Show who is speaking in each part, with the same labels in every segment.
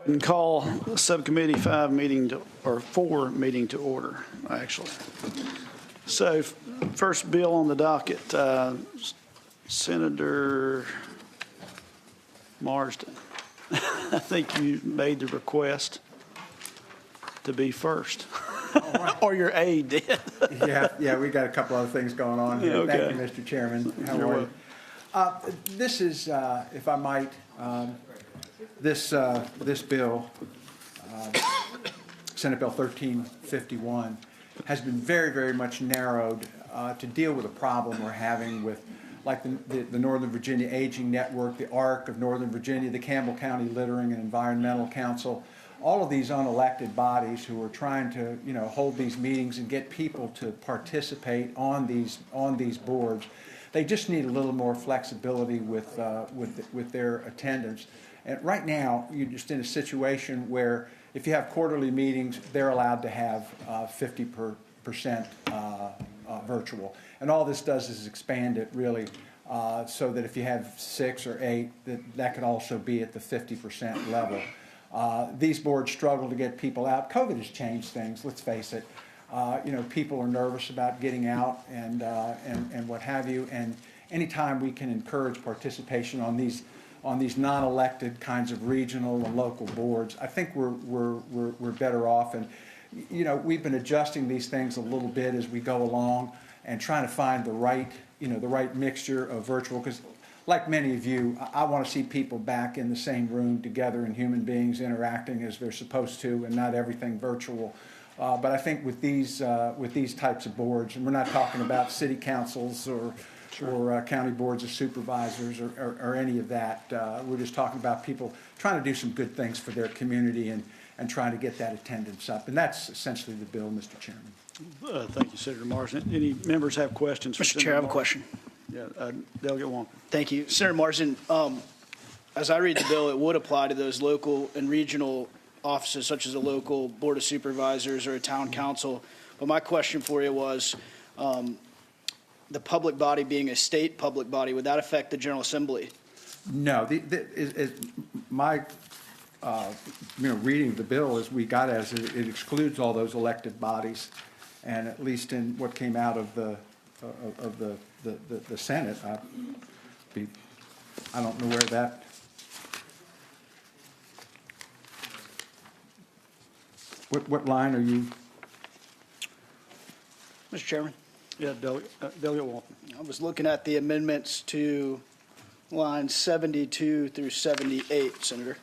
Speaker 1: And call Subcommittee 4 meeting to order, actually. So first bill on the docket, Senator Marsden. I think you made the request to be first.
Speaker 2: Right.
Speaker 1: Or your aide did.
Speaker 2: Yeah, we got a couple other things going on here.
Speaker 1: Okay.
Speaker 2: Thank you, Mr. Chairman. How are you? This is, if I might, this bill, Senate Bill 1351, has been very, very much narrowed to deal with a problem we're having with, like the Northern Virginia Aging Network, the ARC of Northern Virginia, the Campbell County Littering and Environmental Council, all of these unelected bodies who are trying to, hold these meetings and get people to participate on these boards. They just need a little more flexibility with their attendance. And right now, you're just in a situation where if you have quarterly meetings, they're allowed to have 50% virtual. And all this does is expand it really so that if you have 6 or 8, that could also be at the 50% level. These boards struggle to get people out. COVID has changed things, let's face it. People are nervous about getting out and what have you. And anytime we can encourage participation on these non-elected kinds of regional and local boards, I think we're better off. And we've been adjusting these things a little bit as we go along and trying to find the right mixture of virtual, because like many of you, I want to see people back in the same room together and human beings interacting as they're supposed to, and not everything virtual. But I think with these types of boards, and we're not talking about city councils or county boards of supervisors or any of that. We're just talking about people trying to do some good things for their community and trying to get that attendance up. And that's essentially the bill, Mr. Chairman.
Speaker 1: Thank you, Senator Marsden. Any members have questions?
Speaker 3: Mr. Chair, I have a question.
Speaker 1: Yeah, Delegate Wonka.
Speaker 3: Thank you. Senator Marsden, as I read the bill, it would apply to those local and regional offices, such as a local board of supervisors or a town council. But my question for you was, the public body being a state public body, would that affect the General Assembly?
Speaker 2: No. My reading of the bill as we got as it excludes all those elected bodies, and at least in what came out of the Senate, I don't know where that. What line are you?
Speaker 3: Mr. Chairman?
Speaker 1: Yeah, Delegate Walton.
Speaker 3: I was looking at the amendments to lines 72 through 78, Senator.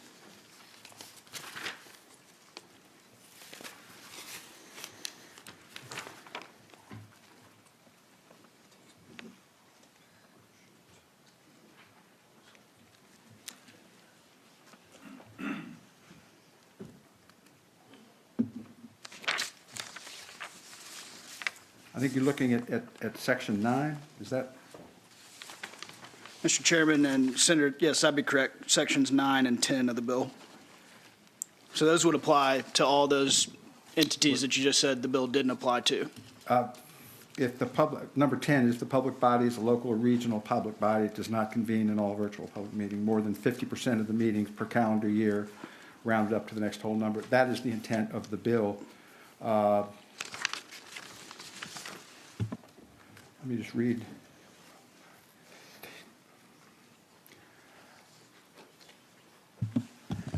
Speaker 2: I think you're looking at section 9. Is that?
Speaker 3: Mr. Chairman and Senator, yes, I'd be correct. Sections 9 and 10 of the bill. So those would apply to all those entities that you just said the bill didn't apply to.
Speaker 2: If the public, number 10, if the public body is a local or regional public body, it does not convene an all virtual public meeting, more than 50% of the meetings per calendar year, rounded up to the next whole number. That is the intent of the bill. Let me just read.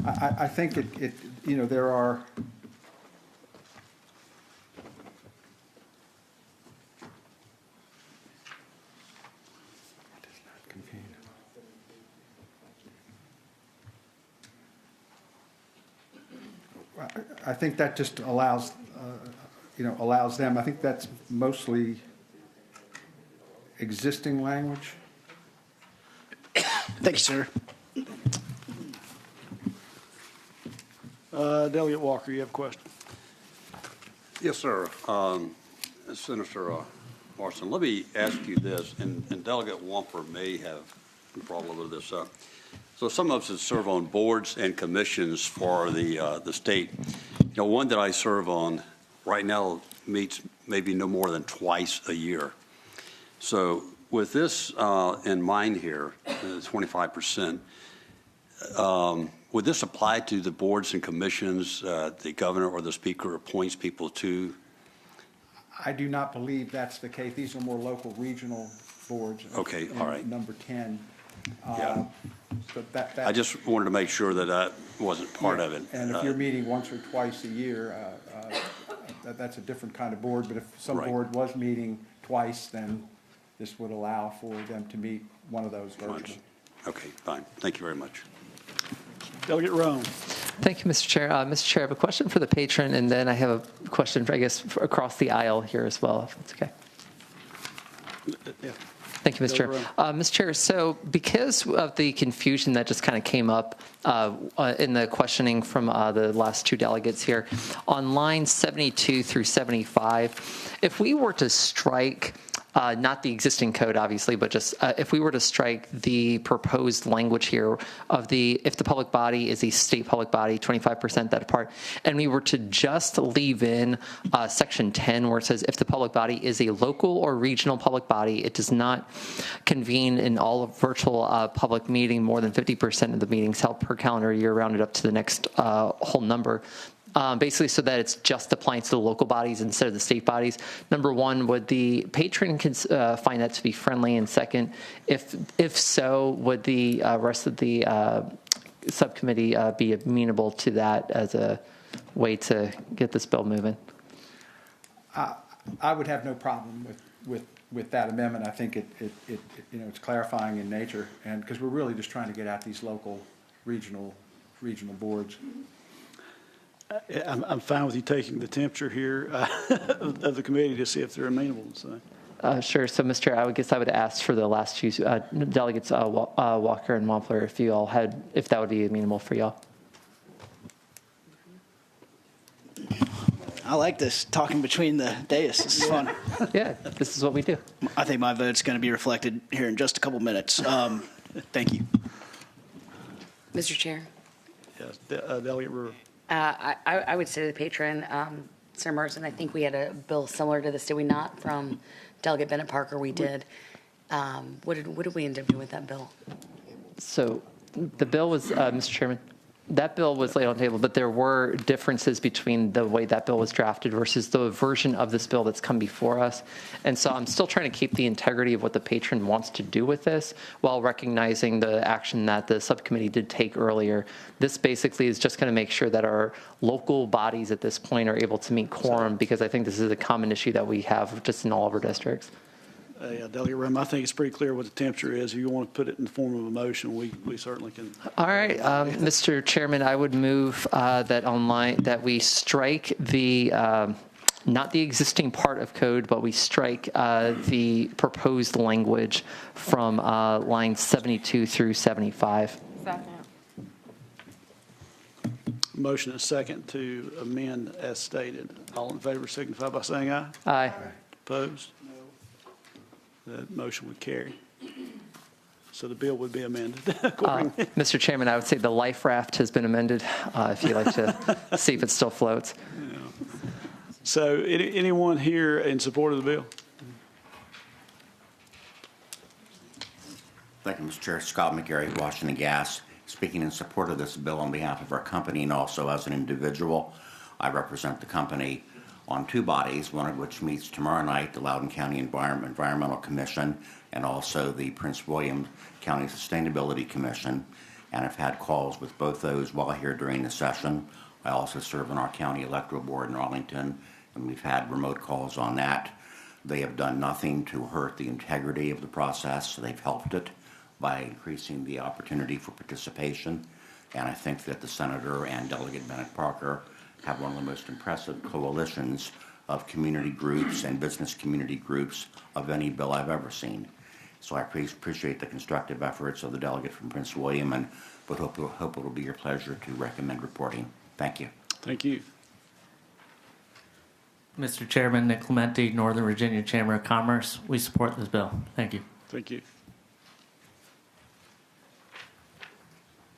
Speaker 2: I think there are. It does not convene. I think that just allows, allows them. I think that's mostly existing language.
Speaker 3: Thank you, sir.
Speaker 1: Delegate Walker, you have a question?
Speaker 4: Yes, sir. Senator Marsden, let me ask you this, and Delegate Wamper may have brought a little bit of this up. So some of us that serve on boards and commissions for the state. One that I serve on right now meets maybe no more than twice a year. So with this in mind here, 25%, would this apply to the boards and commissions the governor or the speaker appoints people to?
Speaker 2: I do not believe that's the case. These are more local regional boards.
Speaker 4: Okay, all right.
Speaker 2: Number 10.
Speaker 4: Yeah.
Speaker 2: But that.
Speaker 4: I just wanted to make sure that that wasn't part of it.
Speaker 2: And if you're meeting once or twice a year, that's a different kind of board. But if some
Speaker 4: Right.
Speaker 2: board was meeting twice, then this would allow for them to meet one of those virtually.
Speaker 4: Okay, fine. Thank you very much.
Speaker 1: Delegate Rome.
Speaker 5: Thank you, Mr. Chair. Mr. Chair, I have a question for the patron, and then I have a question, I guess, across the aisle here as well, if it's okay.
Speaker 1: Yeah.
Speaker 5: Thank you, Mr. Chair. Mr. Chair, so because of the confusion that just kind of came up in the questioning from the last two delegates here, on lines 72 through 75, if we were to strike not the existing code, obviously, but just if we were to strike the proposed language here of if the public body is a state public body, 25% that part, and we were to just leave in section 10 where it says if the public body is a local or regional public body, it does not convene in all of virtual public meeting more than 50% of the meetings held per calendar year, rounded up to the next whole number. Basically so that it's just applying to the local bodies instead of the state bodies. Number one, would the patron find that to be friendly? And second, if so, would the rest of the subcommittee be amenable to that as a way to get this bill moving?
Speaker 2: I would have no problem with that amendment. I think it's clarifying in nature, and because we're really just trying to get at these local, regional boards.
Speaker 1: I'm fine with you taking the temperature here of the committee to see if they're amenable. So.
Speaker 5: Sure. So, Mr. Chair, I guess I would ask for the last two delegates, Walker and Wampler, if that would be amenable for y'all.
Speaker 3: I like this, talking between the dais. This is fun.
Speaker 5: Yeah, this is what we do.
Speaker 3: I think my vote's going to be reflected here in just a couple minutes. Thank you.
Speaker 6: Mr. Chair,
Speaker 1: Yes, Delegate Brewer.
Speaker 6: I would say to the patron, Senator Martin, I think we had a bill similar to this, did we not, from Delegate Bennett Parker? We did. What did we end up doing with that bill?
Speaker 5: So the bill was, Mr. Chairman, that bill was laid on the table, but there were differences between the way that bill was drafted versus the version of this bill that's come before us. And so I'm still trying to keep the integrity of what the patron wants to do with this while recognizing the action that the subcommittee did take earlier. This basically is just going to make sure that our local bodies at this point are able to meet quorum, because I think this is a common issue that we have just in all of our districts.
Speaker 1: Yeah, Delegate Rome, I think it's pretty clear what the temperature is. If you want to put it in the form of a motion, we certainly can.
Speaker 5: All right, Mr. Chairman, I would move that we strike the not the existing part of code, but we strike the proposed language from lines 72 through 75.
Speaker 6: Second.
Speaker 1: Motion and second to amend as stated. All in favor signify by saying aye.
Speaker 5: Aye.
Speaker 1: Opposed? That motion would carry. So the bill would be amended accordingly.
Speaker 5: Mr. Chairman, I would say the life raft has been amended, if you'd like to see if it still floats.
Speaker 1: So anyone here in support of the bill?
Speaker 7: Thank you, Mr. Chair. Scott McGarry, Washington Gas, speaking in support of this bill on behalf of our company and also as an individual. I represent the company on two bodies, one of which meets tomorrow night, the Loudoun County Environmental Commission, and also the Prince William County Sustainability Commission. And I've had calls with both those while here during the session. I also serve on our county electoral board in Arlington, and we've had remote calls on that. They have done nothing to hurt the integrity of the process. They've helped it by increasing the opportunity for participation. And I think that the Senator and Delegate Bennett Parker have one of the most impressive coalitions of community groups and business community groups of any bill I've ever seen. So I appreciate the constructive efforts of the delegate from Prince William, and but hope it will be your pleasure to recommend reporting. Thank you.
Speaker 1: Thank you.
Speaker 8: Mr. Chairman, Nick Clementi, Northern Virginia Chamber of Commerce. We support this bill. Thank you.
Speaker 1: Thank you.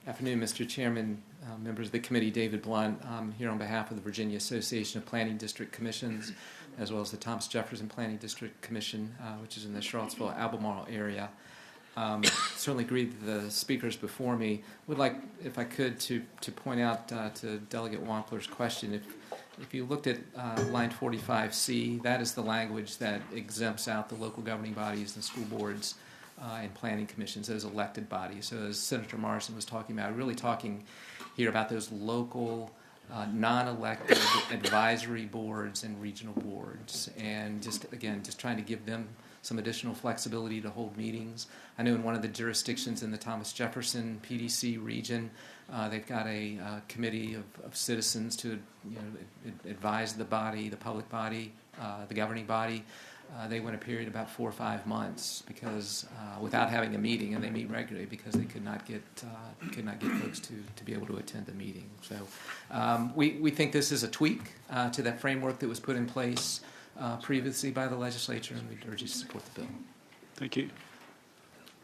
Speaker 9: Afternoon, Mr. Chairman, members of the committee, David Blunt. I'm here on behalf of the Virginia Association of Planning District Commissions, as well as the Thomas Jefferson Planning District Commission, which is in the Charlottesville-Albemarle area. Certainly agree with the speakers before me. Would like, if I could, to point out to Delegate Wampler's question, if you looked at line 45C, that is the language that exempts out the local governing bodies and school boards and planning commissions, those elected bodies. So as Senator Morrison was talking about, really talking here about those local non-elected advisory boards and regional boards, and just trying to give them some additional flexibility to hold meetings. I know in one of the jurisdictions in the Thomas Jefferson PDC region, they've got a committee of citizens to advise the body, the public body, the governing body. They went a period of about 4 or 5 months because without having a meeting, and they meet regularly because they could not get folks to be able to attend the meeting. So we think this is a tweak to that framework that was put in place previously by the legislature, and we urge you to support the bill.
Speaker 1: Thank you.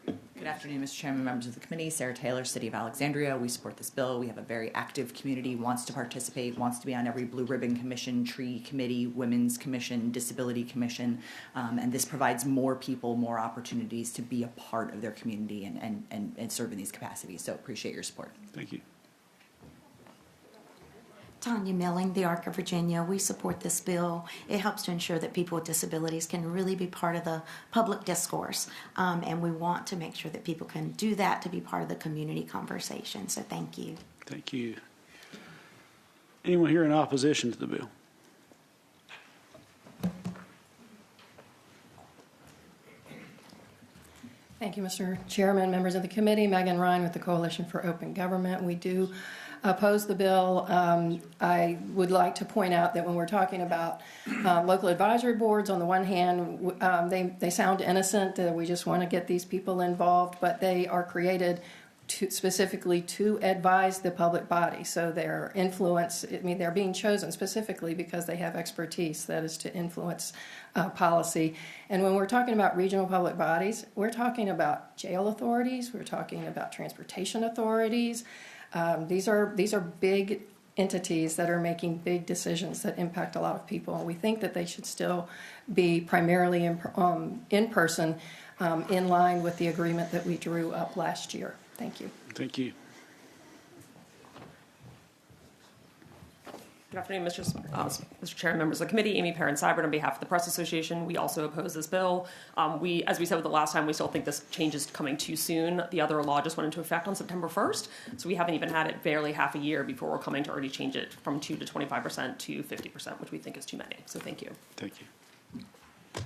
Speaker 10: Good afternoon, Mr. Chairman, members of the committee. Sarah Taylor, City of Alexandria. We support this bill. We have a very active community, wants to participate, wants to be on every blue ribbon commission, tree committee, women's commission, disability commission, and this provides more people, more opportunities to be a part of their community and serve in these capacities. So appreciate your support.
Speaker 1: Thank you.
Speaker 11: Tanya Milling, the Arc of Virginia. We support this bill. It helps to ensure that people with disabilities can really be part of the public discourse, and we want to make sure that people can do that to be part of the community conversation. So thank you.
Speaker 1: Thank you. Anyone here in opposition to the bill?
Speaker 12: Thank you, Mr. Chairman, members of the committee. Megan Ryan with the Coalition for Open Government. We do oppose the bill. I would like to point out that when we're talking about local advisory boards, on the one hand, they sound innocent. We just want to get these people involved, but they are created specifically to advise the public body. So their influence, they're being chosen specifically because they have expertise, that is to influence policy. And when we're talking about regional public bodies, we're talking about jail authorities, we're talking about transportation authorities. These are big entities that are making big decisions that impact a lot of people. And we think that they should still be primarily in person, in line with the agreement that we drew up last year. Thank you.
Speaker 1: Thank you.
Speaker 13: Good afternoon, Mr. Chair, members of the committee. Amy Perrin-Seibert on behalf of the Press Association. We also oppose this bill. As we said the last time, we still think this change is coming too soon. The other law just went into effect on September 1st, so we haven't even had it barely half a year before we're coming to already change it from 2 to 25% to 50%, which we think is too many. So thank you.
Speaker 1: Thank you.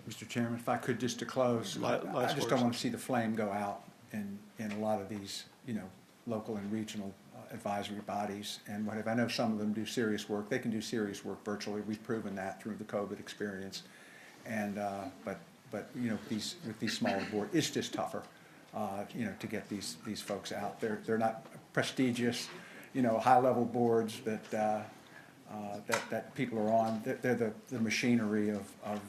Speaker 2: Mr. Chairman, if I could just to close, I just don't want to see the flame go out in a lot of these, local and regional advisory bodies and whatever. I know some of them do serious work. They can do serious work virtually. We've proven that through the COVID experience. And but with these smaller boards, it's just tougher, to get these folks out. They're not prestigious, high-level boards that people are on. They're the machinery of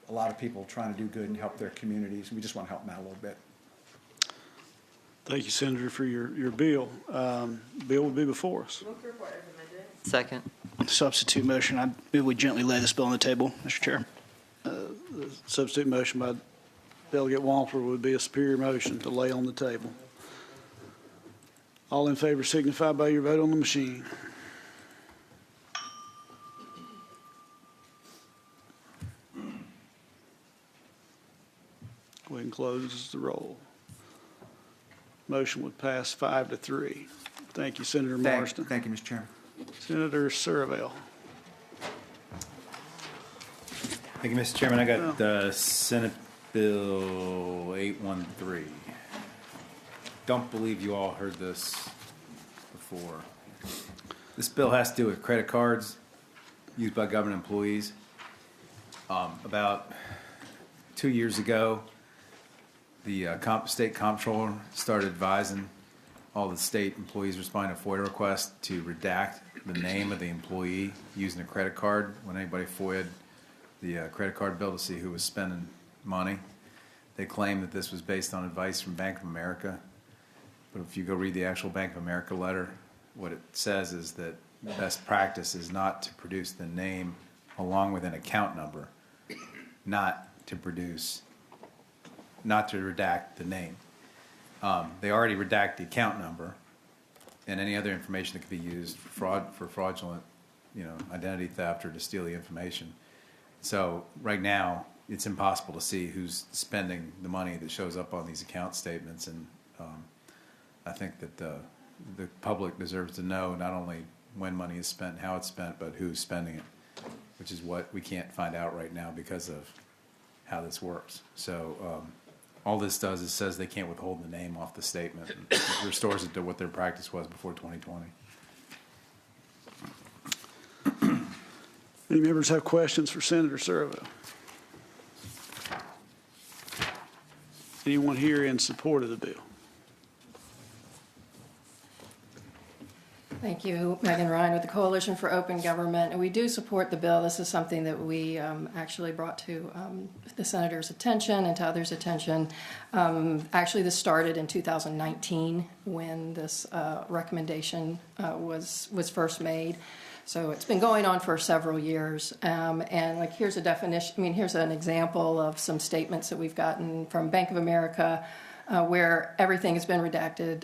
Speaker 2: a lot of people trying to do good and help their communities. We just want to help them out a little bit.
Speaker 1: Thank you, Senator, for your bill. Bill will be before us.
Speaker 5: Second.
Speaker 3: Substitute motion. Maybe we gently lay this bill on the table, Mr. Chair.
Speaker 1: The substitute motion by Delegate Wampler would be a superior motion to lay on the table. All in favor signify by your vote on the machine. Go ahead and close the roll. Motion would pass 5-3. Thank you, Senator Marston.
Speaker 2: Thank you, Mr. Chairman.
Speaker 1: Senator Surville.
Speaker 14: Thank you, Mr. Chairman. I got Senate Bill 813. Don't believe you all heard this before. This bill has to do with credit cards used by government employees. About 2 years ago, the state comptroller started advising all the state employees responding to FOIA requests to redact the name of the employee using a credit card when anybody FOIA'd the credit card bill to see who was spending money. They claimed that this was based on advice from Bank of America. But if you go read the actual Bank of America letter, what it says is that best practice is not to produce the name along with an account number, not to produce not to redact the name. They already redact the account number and any other information that could be used for fraudulent, identity theft or to steal the information. So right now, it's impossible to see who's spending the money that shows up on these account statements, and I think that the public deserves to know not only when money is spent, how it's spent, but who's spending it, which is what we can't find out right now because of how this works. So all this does is says they can't withhold the name off the statement. And it restores it to what their practice was before 2020.
Speaker 1: Any members have questions for Senator Servo? Anyone here in support of the bill?
Speaker 12: Thank you. Megan Ryan with the Coalition for Open Government. And we do support the bill. This is something that we actually brought to the Senator's attention and to others' attention. Actually, this started in 2019 when this recommendation was first made. So it's been going on for several years. And like, here's a definition, here's an example of some statements that we've gotten from Bank of America where everything has been redacted,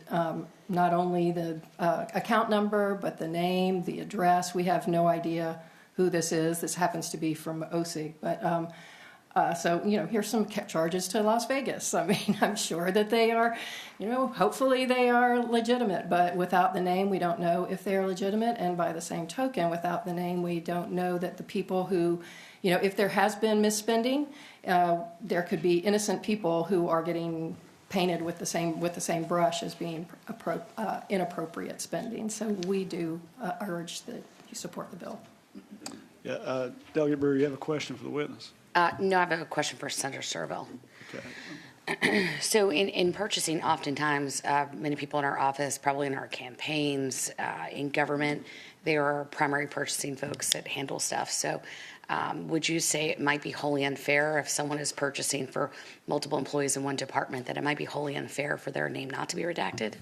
Speaker 12: not only the account number, but the name, the address. We have no idea who this is. This happens to be from OSIG. But so, here's some charges to Las Vegas. I'm sure that they are, hopefully they are legitimate. But without the name, we don't know if they are legitimate. And by the same token, without the name, we don't know that the people who, if there has been misspending, there could be innocent people who are getting painted with the same brush as being inappropriate spending. So we do urge that you support the bill.
Speaker 1: Yeah, Delegate Brewer, you have a question for the witness?
Speaker 6: No, I have a question for Senator Servo.
Speaker 1: Okay.
Speaker 6: So in purchasing, oftentimes, many people in our office, probably in our campaigns, in government, they are primary purchasing folks that handle stuff. So would you say it might be wholly unfair if someone is purchasing for multiple employees in one department, that it might be wholly unfair for their name not to be redacted?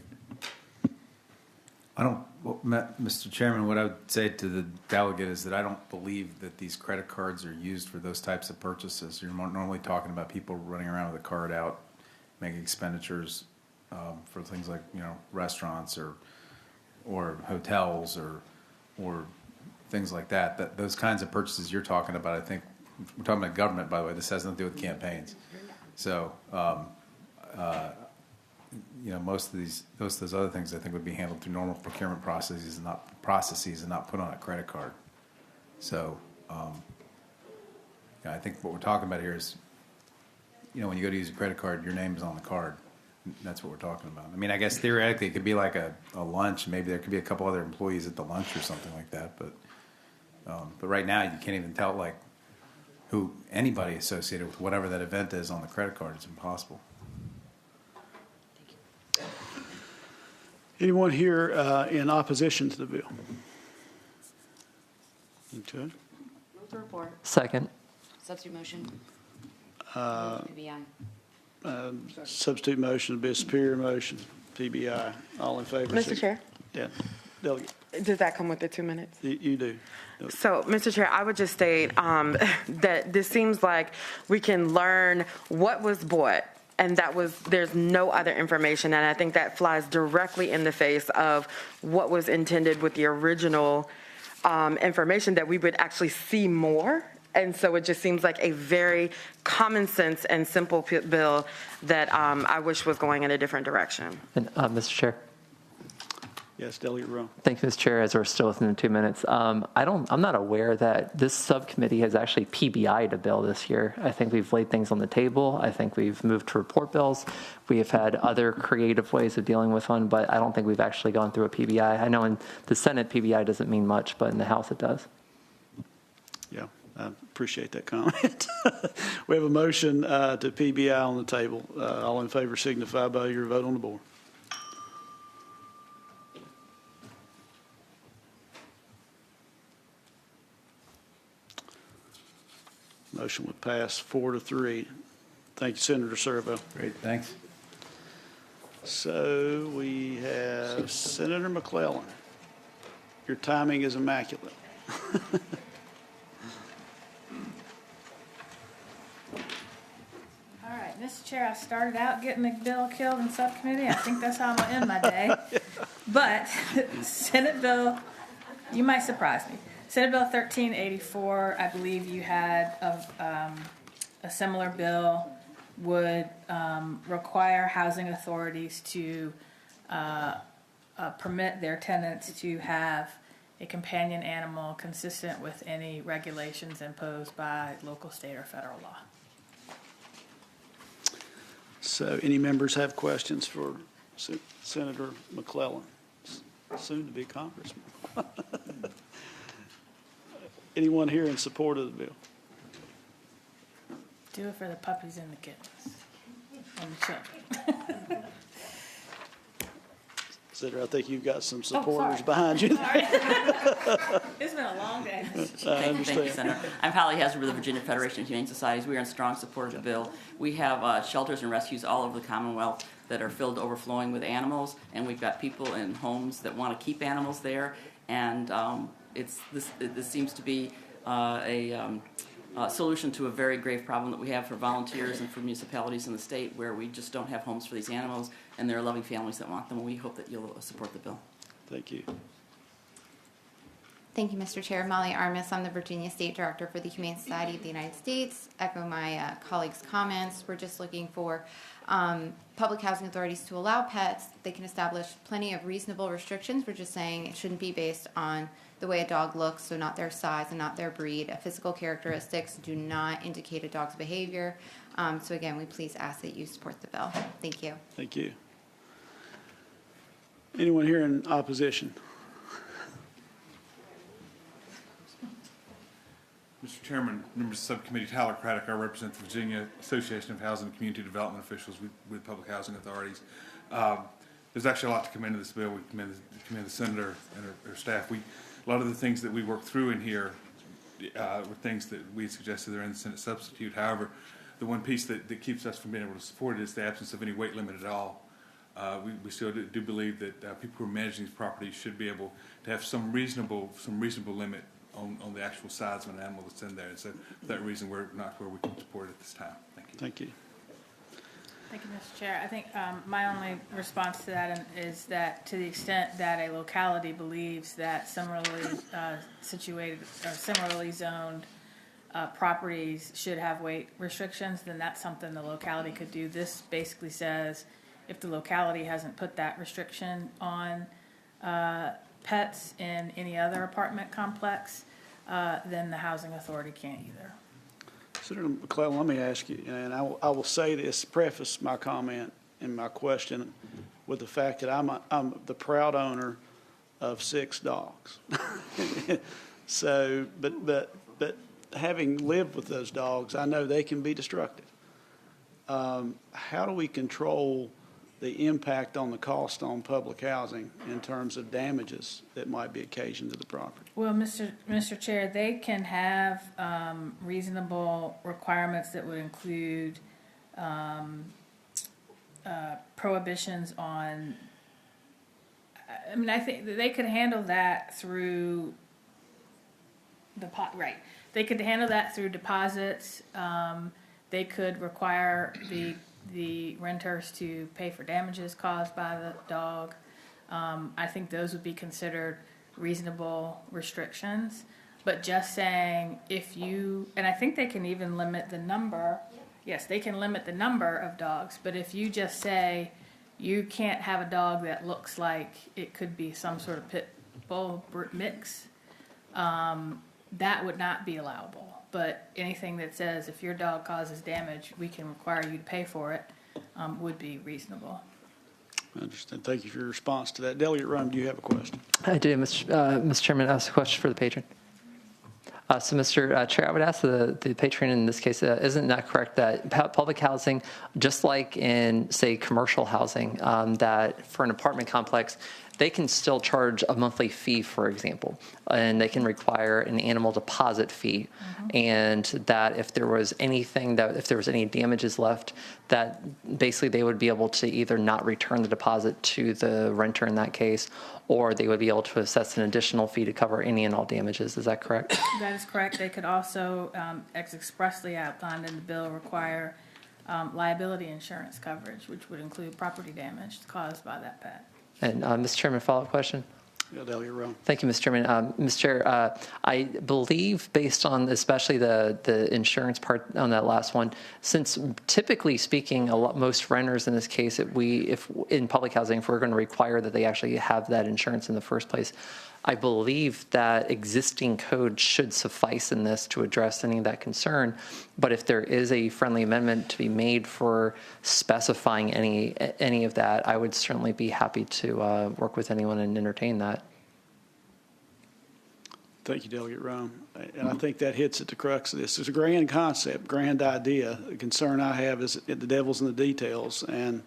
Speaker 14: Mr. Chairman, what I would say to the delegate is that I don't believe that these credit cards are used for those types of purchases. You're normally talking about people running around with a card out, making expenditures for things like restaurants or hotels or things like that. Those kinds of purchases you're talking about, I think we're talking about government, by the way. This has nothing to do with campaigns. So. Most of those other things I think would be handled through normal procurement processes and not put on a credit card. So, I think what we're talking about here is, when you go to use a credit card, your name is on the card. That's what we're talking about. I guess theoretically it could be like a lunch. Maybe there could be a couple other employees at the lunch or something like that. But right now you can't even tell who anybody associated with whatever that event is on the credit card. It's impossible.
Speaker 1: Anyone here in opposition to the bill? Okay.
Speaker 6: Move the report.
Speaker 5: Second.
Speaker 6: Substitute motion. PBI.
Speaker 1: Substitute motion would be a superior motion. PBI. All in favor?
Speaker 15: Mr. Chair,
Speaker 1: Yeah. Delegate.
Speaker 15: does that come with the 2 minutes?
Speaker 1: You do.
Speaker 15: So, Mr. Chair, I would just state that this seems like we can learn what was bought, and there's no other information, and I think that flies directly in the face of what was intended with the original information, that we would actually see more. And so it just seems like a very common sense and simple bill that I wish was going in a different direction.
Speaker 5: And Mr. Chair.
Speaker 1: Yes, Delegate Rowe.
Speaker 5: Thank you, Mr. Chair. As we're still within the 2 minutes, I'm not aware that this subcommittee has actually PBI'd a bill this year. I think we've laid things on the table. I think we've moved to report bills. We have had other creative ways of dealing with one, but I don't think we've actually gone through a PBI. I know in the Senate, PBI doesn't mean much, but in the House it does.
Speaker 1: Yeah, I appreciate that comment. We have a motion to PBI on the table. All in favor signify by your vote on the board. Motion would pass 4-3. Thank you, Senator Servo.
Speaker 14: Great, thanks.
Speaker 1: So we have Senator McClellan. Your timing is immaculate.
Speaker 16: All right. Mr. Chair, I started out getting the bill killed in subcommittee. I think that's how I'm going to end my day. But Senate Bill, you might surprise me. Senate Bill 1384, I believe you had a similar bill, would require housing authorities to permit their tenants to have a companion animal consistent with any regulations imposed by local, state, or federal law.
Speaker 1: So any members have questions for Senator McClellan, soon to be Congressman? Anyone here in support of the bill?
Speaker 16: Do it for the puppies and the kittens and the children.
Speaker 1: Senator, I think you've got some
Speaker 16: sorry.
Speaker 1: supporters behind you.
Speaker 16: It's been a long day.
Speaker 17: Thank you, Senator. I'm Holly Hazard with the Virginia Federation of Humane Societies. We are in strong support of the bill. We have shelters and rescues all over the Commonwealth that are filled to overflowing with animals, and we've got people in homes that want to keep animals there. And this seems to be a solution to a very grave problem that we have for volunteers and for municipalities in the state, where we just don't have homes for these animals, and there are loving families that want them. And we hope that you'll support the bill.
Speaker 1: Thank you.
Speaker 18: Thank you, Mr. Chair. Molly Armis, I'm the Virginia State Director for the Humane Society of the United States. Echo my colleagues' comments. We're just looking for public housing authorities to allow pets. They can establish plenty of reasonable restrictions. We're just saying it shouldn't be based on the way a dog looks, so not their size and not their breed. Physical characteristics do not indicate a dog's behavior. So again, we please ask that you support the bill. Thank you.
Speaker 1: Thank you. Anyone here in opposition?
Speaker 19: Mr. Chairman, members of the subcommittee, Tyler Craddock, I represent the Virginia Association of Housing and Community Development Officials with public housing authorities. There's actually a lot to commend to this bill. We commend the senator and her staff. A lot of the things that we worked through in here were things that we had suggested are in the Senate substitute. However, the one piece that keeps us from being able to support it is the absence of any weight limit at all. We still do believe that people who are managing these properties should be able to have some reasonable limit on the actual size of an animal that's in there. And so for that reason, we're not where we can support it at this time. Thank you.
Speaker 1: Thank you.
Speaker 16: Thank you, Mr. Chair. I think my only response to that is that to the extent that a locality believes that similarly situated or similarly zoned properties should have weight restrictions, then that's something the locality could do. This basically says if the locality hasn't put that restriction on pets in any other apartment complex, then the housing authority can't either.
Speaker 1: Senator McClellan, let me ask you, and I will say this, preface my comment and my question with the fact that I'm the proud owner of 6 dogs. So, but having lived with those dogs, I know they can be destructive. How do we control the impact on the cost on public housing in terms of damages that might be occasioned to the property?
Speaker 16: Well, Mr. Chair, they can have reasonable requirements that would include prohibitions on. I mean, I think they could handle that through They could handle that through deposits. They could require the renters to pay for damages caused by the dog. I think those would be considered reasonable restrictions. But just saying and I think they can even limit the number. Yes, they can limit the number of dogs. But if you just say you can't have a dog that looks like it could be some sort of pit bull mix, that would not be allowable. But anything that says if your dog causes damage, we can require you to pay for it, would be reasonable.
Speaker 1: I understand. Thank you for your response to that. Delegate Rome, do you have a question?
Speaker 5: I do, Mr. Chairman. I ask a question for the patron. So, Mr. Chair, I would ask the patron in this case, isn't that correct that public housing, just like in, say, commercial housing, that for an apartment complex, they can still charge a monthly fee, for example, and they can require an animal deposit fee, and that if there was any damages left, that basically they would be able to either not return the deposit to the renter in that case, or they would be able to assess an additional fee to cover any and all damages. Is that correct?
Speaker 16: That is correct. They could also, as expressly outlined in the bill, require liability insurance coverage, which would include property damage caused by that pet.
Speaker 5: And Mr. Chairman, follow-up question?
Speaker 1: Yeah, Delegate Rowe.
Speaker 5: Thank you, Mr. Chairman. Mr. Chair, I believe based on especially the insurance part on that last one, since typically speaking, most renters in this case, if in public housing, if we're going to require that they actually have that insurance in the first place, I believe that existing code should suffice in this to address any of that concern. But if there is a friendly amendment to be made for specifying any of that, I would certainly be happy to work with anyone and entertain that.
Speaker 1: Thank you, Delegate Rowe. And I think that hits at the crux of this. It's a grand concept, grand idea. The concern I have is the devil's in the details. And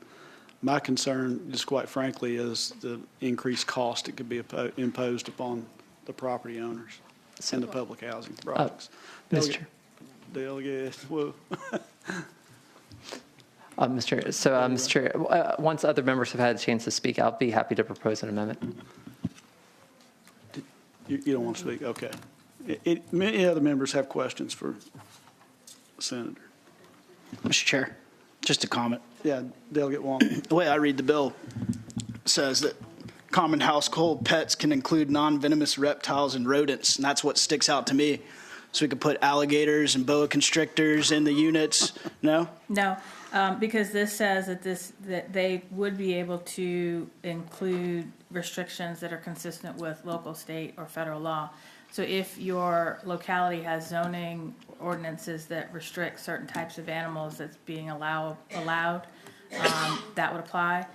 Speaker 1: my concern, just quite frankly, is the increased cost that could be imposed upon the property owners and the public housing projects.
Speaker 5: Mr.
Speaker 1: Delegate, whoa.
Speaker 5: Mr. Chair, once other members have had a chance to speak, I'll be happy to propose an amendment.
Speaker 1: You don't want to speak? Okay. Many other members have questions for the Senator.
Speaker 3: Mr. Chair, just a comment.
Speaker 1: Yeah, Delegate Wong.
Speaker 3: The way I read the bill says that common household pets can include non-venomous reptiles and rodents, and that's what sticks out to me. So we could put alligators and boa constrictors in the units. No?
Speaker 16: No, because this says that they would be able to include restrictions that are consistent with local, state, or federal law. So if your locality has zoning ordinances that restrict certain types of animals that's being allowed, that would apply.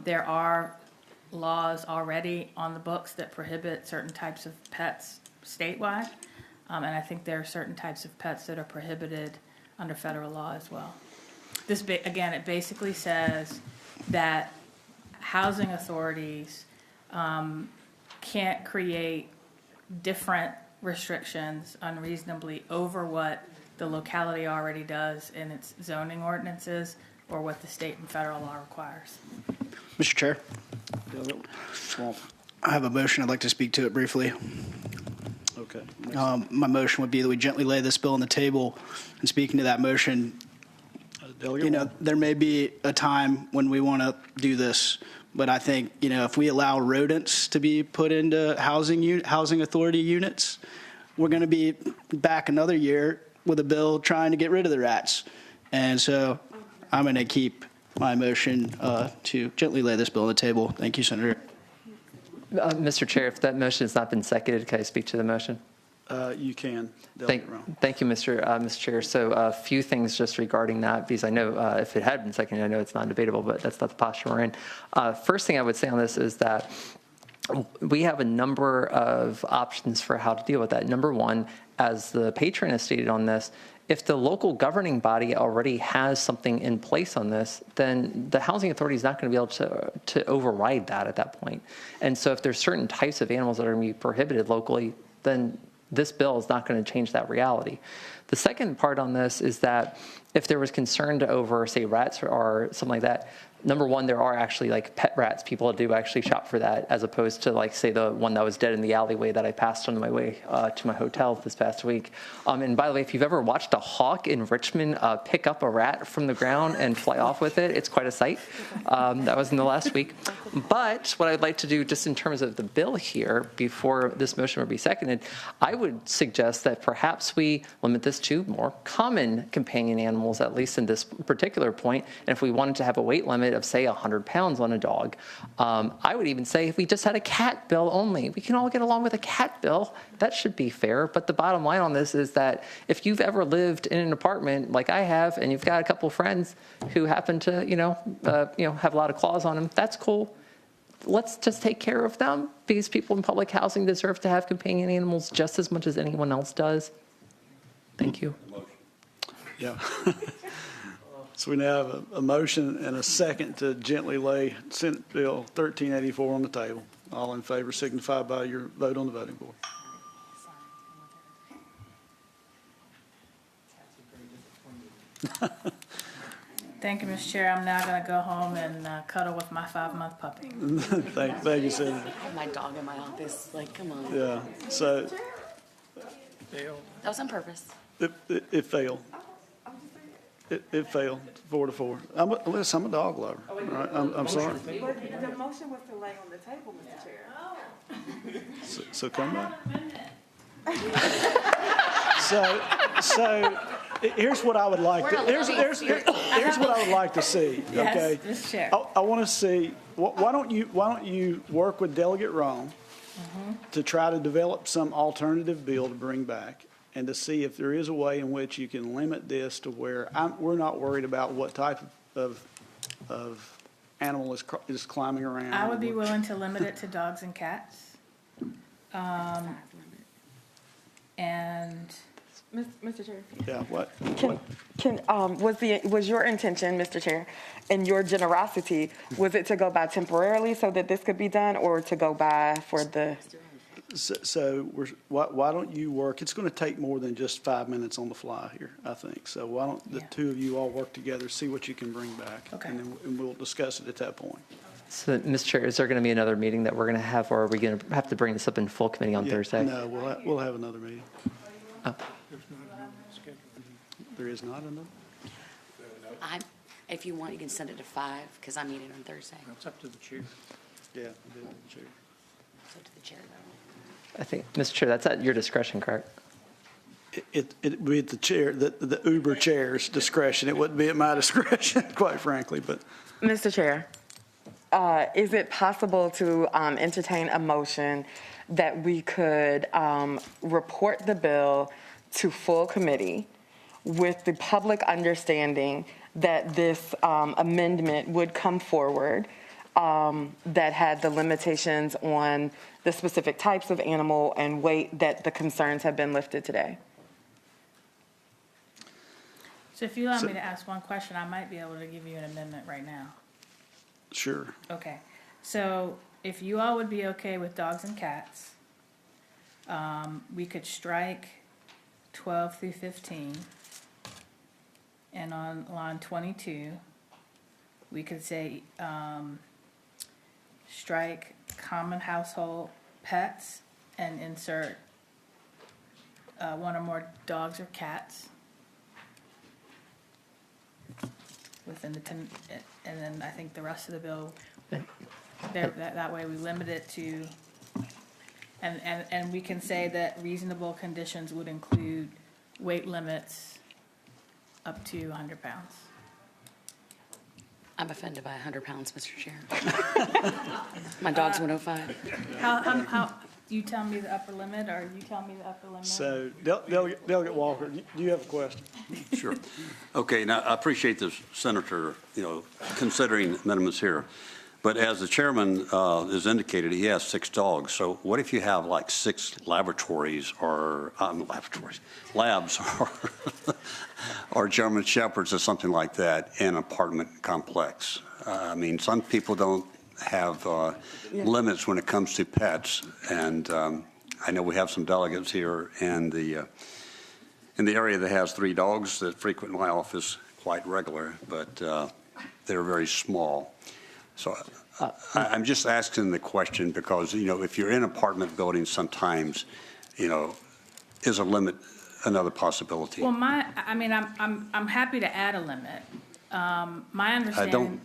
Speaker 16: There are laws already on the books that prohibit certain types of pets statewide. And I think there are certain types of pets that are prohibited under federal law as well. This, again, it basically says that housing authorities can't create different restrictions unreasonably over what the locality already does in its zoning ordinances or what the state and federal law requires.
Speaker 3: Mr. Chair, I have a motion. I'd like to speak to it briefly.
Speaker 1: Okay.
Speaker 3: My motion would be that we gently lay this bill on the table. And speaking to that motion, there may be a time when we want to do this, but I think, if we allow rodents to be put into housing authority units, we're going to be back another year with a bill trying to get rid of the rats. And so I'm going to keep my motion to gently lay this bill on the table. Thank you, Senator.
Speaker 5: Mr. Chair, if that motion has not been seconded, can I speak to the motion?
Speaker 1: You can.
Speaker 5: Thank you, Mr. Chair. So a few things just regarding that, because I know if it had been seconded, I know it's non-debatable, but that's not the posture we're in. First thing I would say on this is that we have a number of options for how to deal with that. Number one, as the patron has stated on this, if the local governing body already has something in place on this, then the housing authority is not going to be able to override that at that point. And so if there's certain types of animals that are going to be prohibited locally, then this bill is not going to change that reality. The second part on this is that if there was concern over, say, rats or something like that, number one, there are actually like pet rats. People do actually shop for that, as opposed to like, say, the one that was dead in the alleyway that I passed on my way to my hotel this past week. And by the way, if you've ever watched a hawk in Richmond pick up a rat from the ground and fly off with it, it's quite a sight. That was in the last week. But what I'd like to do, just in terms of the bill here, before this motion would be seconded, I would suggest that perhaps we limit this to more common companion animals, at least in this particular point. And if we wanted to have a weight limit of, say, 100 pounds on a dog, I would even say if we just had a cat bill only, we can all get along with a cat bill. That should be fair. But the bottom line on this is that if you've ever lived in an apartment like I have, and you've got a couple friends who happen to, have a lot of claws on them, that's cool. Let's just take care of them, because people in public housing deserve to have companion animals just as much as anyone else does. Thank you.
Speaker 1: Yeah. So we now have a motion and a second to gently lay Senate Bill 1384 on the table. All in favor signify by your vote on the voting board.
Speaker 16: Thank you, Mr. Chair. I'm now going to go home and cuddle with my 5-month puppy.
Speaker 1: Thank you, Senator.
Speaker 6: I have my dog in my office. Like, come on.
Speaker 1: Yeah. So
Speaker 6: that was on purpose.
Speaker 1: it failed. It failed, 4-4. Listen, I'm a dog lover, all right? I'm sorry.
Speaker 15: The motion was to lay on the table, Mr. Chair.
Speaker 1: So come back. So here's what I would like to, here's what I would like to see, okay?
Speaker 16: Yes, Mr. Chair.
Speaker 1: I want to see, why don't you work with Delegate Rome to try to develop some alternative bill to bring back, and to see if there is a way in which you can limit this to where we're not worried about what type of animal is climbing around.
Speaker 16: I would be willing to limit it to dogs and cats. And
Speaker 15: Mr. Chair.
Speaker 1: Yeah, what?
Speaker 15: Was your intention, Mr. Chair, and your generosity, was it to go by temporarily so that this could be done, or to go by for the?
Speaker 1: So why don't you work? It's going to take more than just 5 minutes on the fly here, I think. So why don't the two of you all work together, see what you can bring back,
Speaker 16: Okay.
Speaker 1: and we'll discuss it at that point.
Speaker 5: So, Mr. Chair, is there going to be another meeting that we're going to have, or are we going to have to bring this up in full committee on Thursday?
Speaker 1: No, we'll have another meeting.
Speaker 5: Oh.
Speaker 1: There is not another?
Speaker 6: If you want, you can send it to 5, because I'm meeting on Thursday.
Speaker 1: It's up to the chair. Yeah, the chair.
Speaker 6: It's up to the chair, though.
Speaker 5: I think, Mr. Chair, that's at your discretion, correct?
Speaker 1: It would be at the chair, the Uber chair's discretion. It wouldn't be at my discretion, quite frankly, but.
Speaker 15: Mr. Chair, is it possible to entertain a motion that we could report the bill to full committee with the public understanding that this amendment would come forward that had the limitations on the specific types of animal and weight that the concerns have been lifted today?
Speaker 16: so if you allow me to ask one question, I might be able to give you an amendment right now.
Speaker 1: Sure.
Speaker 16: Okay, so if you all would be okay with dogs and cats, we could strike 12 through 15. And on line 22, we could say, strike common household pets and insert one or more dogs or cats within the 10, and then I think the rest of the bill, that way we limit it to, and we can say that reasonable conditions would include weight limits up to 100 pounds.
Speaker 6: I'm offended by 100 pounds, Mr. Chair. My dog's 105.
Speaker 16: How, you tell me the upper limit, or you tell me the upper limit?
Speaker 1: So Delegate Walker, do you have a question?
Speaker 4: Sure. Okay, now, I appreciate the senator, considering amendments here. But as the chairman has indicated, he has 6 dogs. So what if you have like 6 laboratories or labs or German Shepherds or something like that in an apartment complex? I mean, some people don't have limits when it comes to pets. And I know we have some delegates here in the area that has 3 dogs that frequent my office quite regular, but they're very small. So I'm just asking the question because, if you're in apartment buildings sometimes, is a limit another possibility?
Speaker 16: Well, I'm happy to add a limit. My understanding.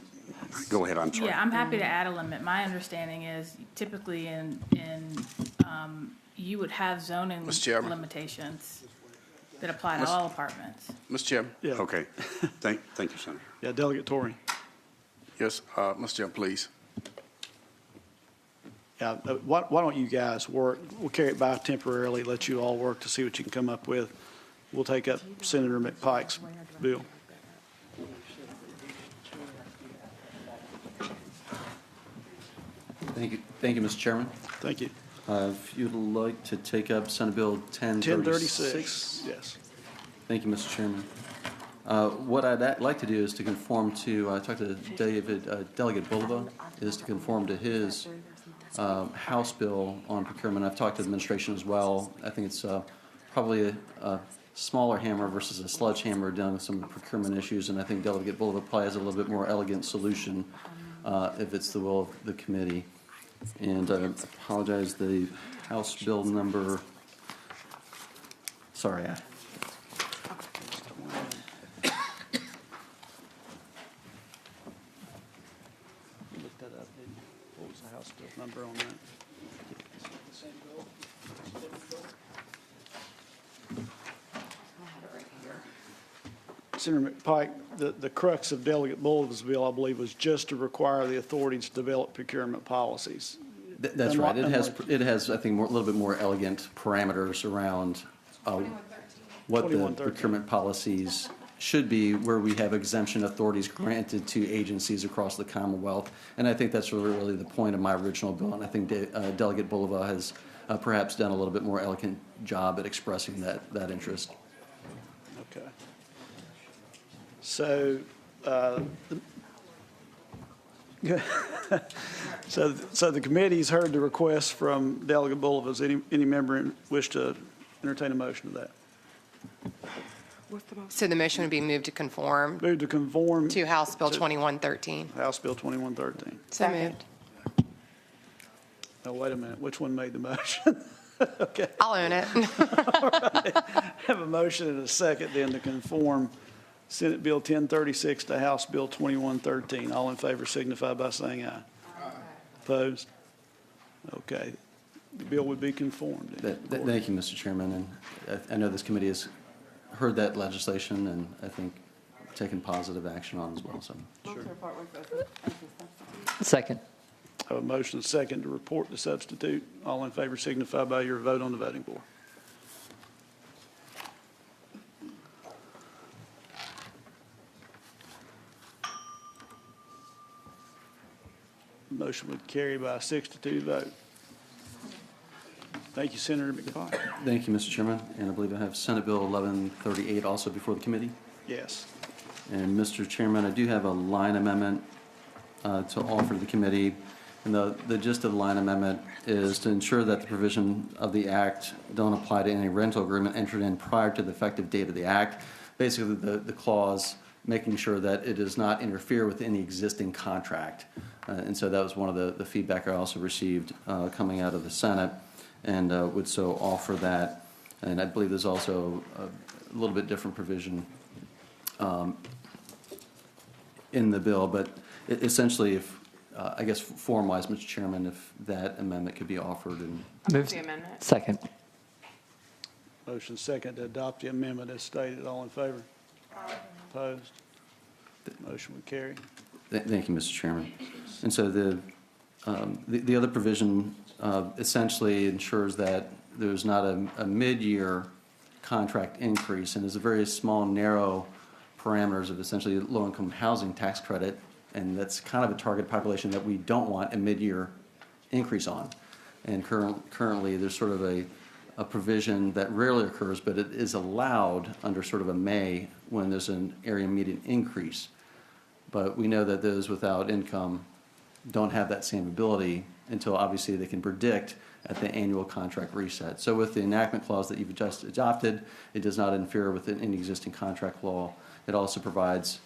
Speaker 4: Go ahead, I'm sorry.
Speaker 16: Yeah, I'm happy to add a limit. My understanding is typically you would have zoning limitations that apply to all apartments.
Speaker 20: Mr. Chairman.
Speaker 1: Yeah.
Speaker 4: Okay. Thank you, Senator.
Speaker 1: Yeah, Delegate Torrey.
Speaker 20: Yes, Mr. Chairman, please.
Speaker 1: Yeah, why don't you guys work? We'll carry it by temporarily, let you all work to see what you can come up with. We'll take up Senator McPike's bill.
Speaker 21: Thank you, Mr. Chairman.
Speaker 1: Thank you.
Speaker 21: If you'd like to take up Senate Bill 1036.
Speaker 1: Yes.
Speaker 21: Thank you, Mr. Chairman. What I'd like to do is to conform to, I talked to Delegate Bulva, is to conform to his House bill on procurement. I've talked to the administration as well. I think it's probably a smaller hammer versus a sledgehammer dealing with some procurement issues, and I think Delegate Bulva probably has a little bit more elegant solution if it's the will of the committee. And I apologize, the House bill number, sorry,
Speaker 1: House bill number on that. Senator McPike, the crux of Delegate Bullock's bill, I believe, was just to require the authority to develop procurement policies.
Speaker 21: That's right. It has, I think, a little bit more elegant parameters around what the procurement policies should be, where we have exemption authorities granted to agencies across the Commonwealth. And I think that's really the point of my original bill. And I think Delegate Bulova has perhaps done a little bit more elegant job at expressing that interest.
Speaker 1: Okay. So, so the committee's heard the request from Delegate Bulova. Does any member wish to entertain a motion to that?
Speaker 7: So the motion would be moved to conform.
Speaker 1: Move to conform
Speaker 7: to House Bill 2113.
Speaker 1: House Bill 2113.
Speaker 7: So moved.
Speaker 1: Oh, wait a minute. Which one made the motion? Okay.
Speaker 7: I'll own it.
Speaker 1: All right. Have a motion and a second then to conform Senate Bill 1036 to House Bill 2113. All in favor signify by saying aye. Aye. Opposed? Okay. The bill would be conformed.
Speaker 21: Thank you, Mr. Chairman. And I know this committee has heard that legislation and I think taken positive action on as well. So.
Speaker 1: Sure.
Speaker 5: Second.
Speaker 1: I have a motion and a second to report the substitute. All in favor signify by your vote on the voting board. Motion would carry by a 6-2 vote. Thank you, Senator McPike.
Speaker 21: Thank you, Mr. Chairman. And I believe I have Senate Bill 1138 also before the committee.
Speaker 1: Yes.
Speaker 21: And Mr. Chairman, I do have a line amendment to offer to the committee. And the gist of the line amendment is to ensure that the provision of the Act don't apply to any rental agreement entered in prior to the effective date of the Act. Basically, the clause making sure that it does not interfere with any existing contract. And so that was one of the feedback I also received coming out of the Senate, and would so offer that. And I believe there's also a little bit different provision in the bill, but essentially, if I guess form-wise, Mr. Chairman, if that amendment could be offered and
Speaker 5: Move the amendment. Second.
Speaker 1: Motion second to adopt the amendment as stated. All in favor? Opposed? Motion would carry.
Speaker 21: Thank you, Mr. Chairman. And so the other provision essentially ensures that there's not a mid-year contract increase, and there's a very small, narrow parameters of essentially low-income housing tax credit, and that's kind of a target population that we don't want a mid-year increase on. And currently, there's sort of a provision that rarely occurs, but it is allowed under sort of a May when there's an area median increase. But we know that those without income don't have that same ability until obviously they can predict at the annual contract reset. So with the enactment clause that you've just adopted, it does not interfere with any existing contract law. It also provides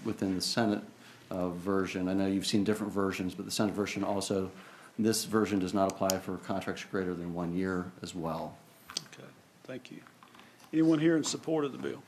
Speaker 21: within the Senate version, I know you've seen different versions, but the Senate version also, this version does not apply for contracts greater than 1 year as well.
Speaker 1: Okay, thank you. Anyone here in support of the bill?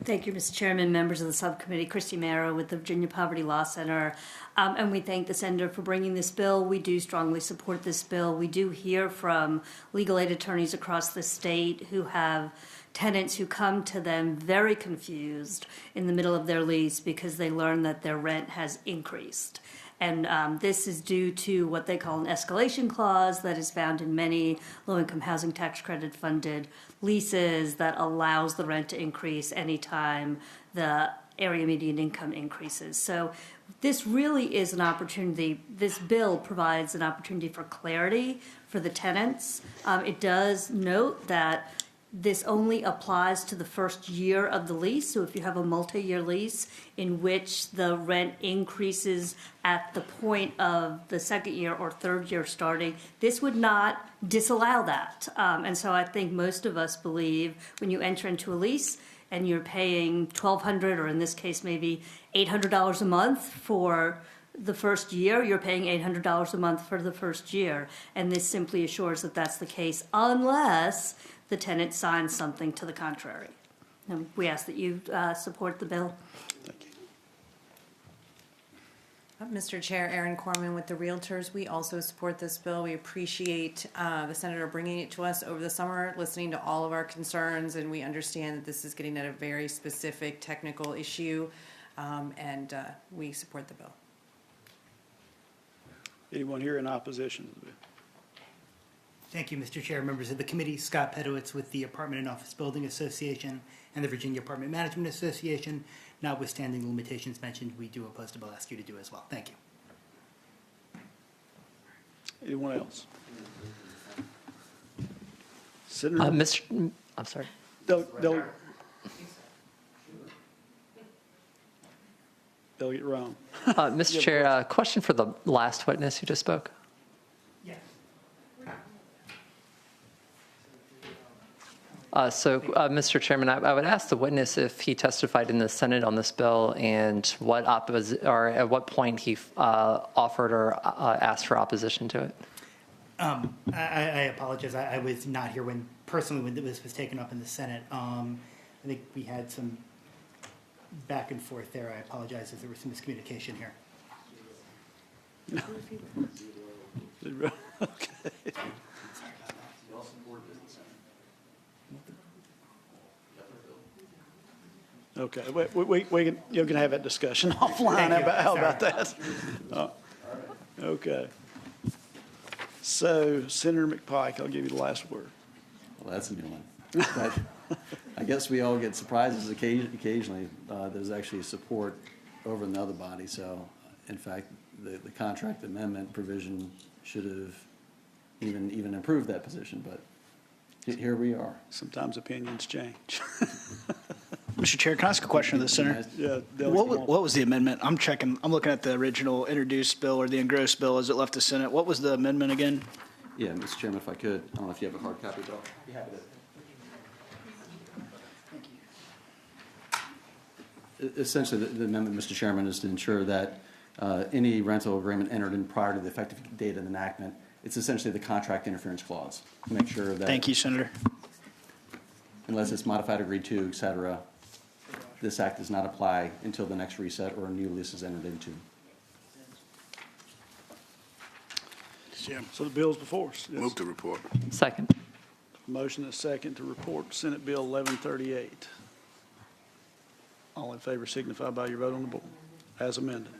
Speaker 22: Thank you, Mr. Chairman, members of the subcommittee. Christy Marrow with the Virginia Poverty Law Center. And we thank the senator for bringing this bill. We do strongly support this bill. We do hear from legal aid attorneys across the state who have tenants who come to them very confused in the middle of their lease because they learn that their rent has increased. And this is due to what they call an escalation clause that is found in many low-income housing tax credit funded leases that allows the rent to increase anytime the area median income increases. So this really is an opportunity. This bill provides an opportunity for clarity for the tenants. It does note that this only applies to the first year of the lease. So if you have a multi-year lease in which the rent increases at the point of the second year or third year starting, this would not disallow that. And so I think most of us believe when you enter into a lease and you're paying $1,200 or in this case maybe $800 a month for the first year, you're paying $800 a month for the first year. And this simply assures that that's the case unless the tenant signs something to the contrary. And we ask that you support the bill.
Speaker 10: Mr. Chair, Erin Corman with the Realtors. We also support this bill. We appreciate the Senator bringing it to us over the summer, listening to all of our concerns, and we understand that this is getting at a very specific technical issue, and we support the bill.
Speaker 1: Anyone here in opposition to the bill?
Speaker 8: Thank you, Mr. Chair, members of the committee. Scott Pedowitz with the Apartment and Office Building Association and the Virginia Apartment Management Association. Notwithstanding the limitations mentioned, we do oppose the bill. Ask you to do as well. Thank you.
Speaker 1: Anyone else? Senator,
Speaker 5: I'm sorry.
Speaker 1: Delegate Rome.
Speaker 5: Mr. Chair, question for the last witness who just spoke. Mr. Chairman, I would ask the witness if he testified in the Senate on this bill and what at what point he offered or asked for opposition to it.
Speaker 8: I apologize. I was not here when this was taken up in the Senate. I think we had some back and forth there. I apologize if there was some miscommunication here.
Speaker 1: Okay. Okay, you can have that discussion offline. How about that? Okay. So, Senator McPike, I'll give you the last word.
Speaker 21: Well, that's a new one. But I guess we all get surprises occasionally. There's actually support over in the other body. So, in fact, the contract amendment provision should have even improved that position. But here we are.
Speaker 1: Sometimes opinions change.
Speaker 3: Mr. Chair, can I ask a question of the Senator?
Speaker 1: Yeah.
Speaker 3: What was the amendment? I'm looking at the original introduced bill or the engrossed bill as it left the Senate. What was the amendment again?
Speaker 21: Yeah, Mr. Chairman, if I could, I don't know if you have a hard copy, Bill. Be happy to. Essentially, the amendment, Mr. Chairman, is to ensure that any rental agreement entered in prior to the effective date of enactment, it's essentially the contract interference clause. To make sure that.
Speaker 3: Thank you, Senator.
Speaker 21: Unless it's modified, agreed to, et cetera, this act does not apply until the next reset or a new lease is entered into.
Speaker 1: So the bill's before us. Yes.
Speaker 20: Move to report.
Speaker 5: Second.
Speaker 1: Motion is second to report Senate Bill 1138. All in favor signify by your vote on the board as amended.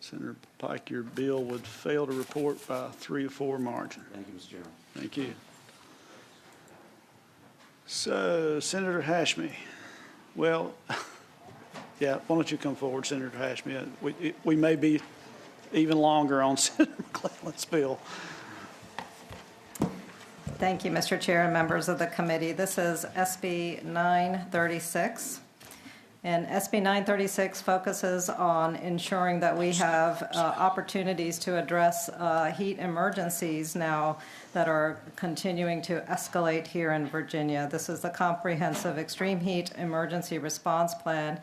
Speaker 1: Senator Pike, your bill would fail to report by a 3 to 4 margin.
Speaker 21: Thank you, Mr. Chairman.
Speaker 1: Thank you. So, Senator Hashmi, well, yeah, why don't you come forward, Senator Hashmi? We may be even longer on Senator McClellan's bill.
Speaker 9: Thank you, Mr. Chair and members of the committee. This is SB 936. And SB 936 focuses on ensuring that we have opportunities to address heat emergencies now that are continuing to escalate here in Virginia. This is the Comprehensive Extreme Heat Emergency Response Plan.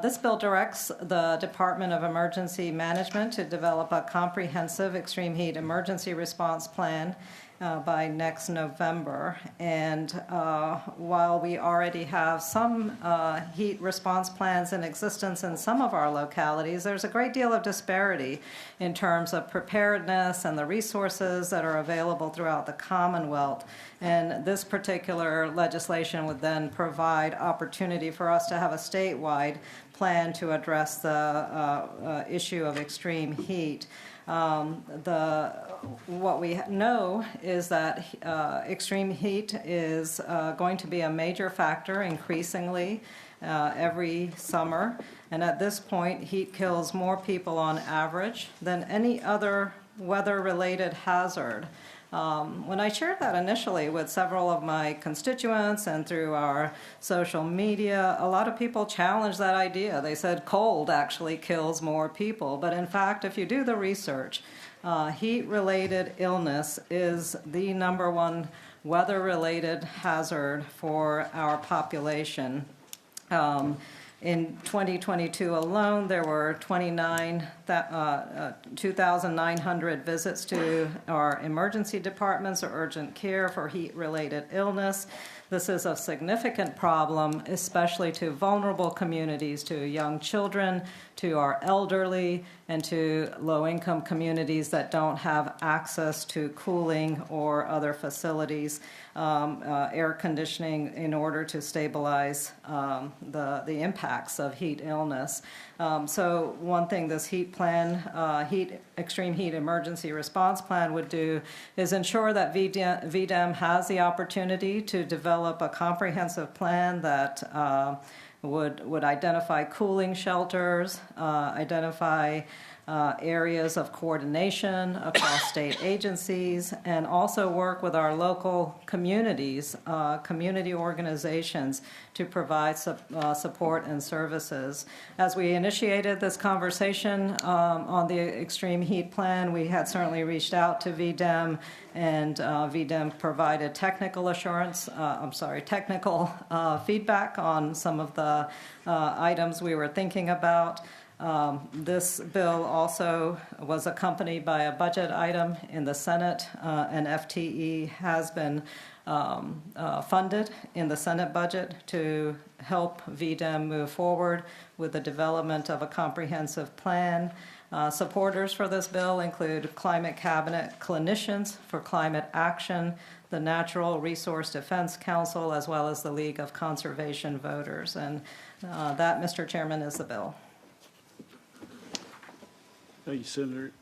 Speaker 9: This bill directs the Department of Emergency Management to develop a comprehensive extreme heat emergency response plan by next November. And while we already have some heat response plans in existence in some of our localities, there's a great deal of disparity in terms of preparedness and the resources that are available throughout the Commonwealth. And this particular legislation would then provide opportunity for us to have a statewide plan to address the issue of extreme heat. What we know is that extreme heat is going to be a major factor increasingly every summer. And at this point, heat kills more people on average than any other weather-related hazard. When I shared that initially with several of my constituents and through our social media, a lot of people challenged that idea. They said cold actually kills more people. But in fact, if you do the research, heat-related illness is the #1 weather-related hazard for our population. In 2022 alone, there were 2,900 visits to our emergency departments or urgent care for heat-related illness. This is a significant problem, especially to vulnerable communities, to young children, to our elderly, and to low-income communities that don't have access to cooling or other facilities, air conditioning, in order to stabilize the impacts of heat illness. So one thing this heat plan, extreme heat emergency response plan would do is ensure that VDEM has the opportunity to develop a comprehensive plan that would identify cooling shelters, identify areas of coordination across state agencies, and also work with our local communities, community organizations, to provide support and services. As we initiated this conversation on the extreme heat plan, we had certainly reached out to VDEM, and VDEM provided technical feedback on some of the items we were thinking about. This bill also was accompanied by a budget item in the Senate. An FTE has been funded in the Senate budget to help VDEM move forward with the development of a comprehensive plan. Supporters for this bill include Climate Cabinet clinicians for climate action, the Natural Resource Defense Council, as well as the League of Conservation Voters. And that, Mr. Chairman, is the bill.
Speaker 1: Thank you, Senator.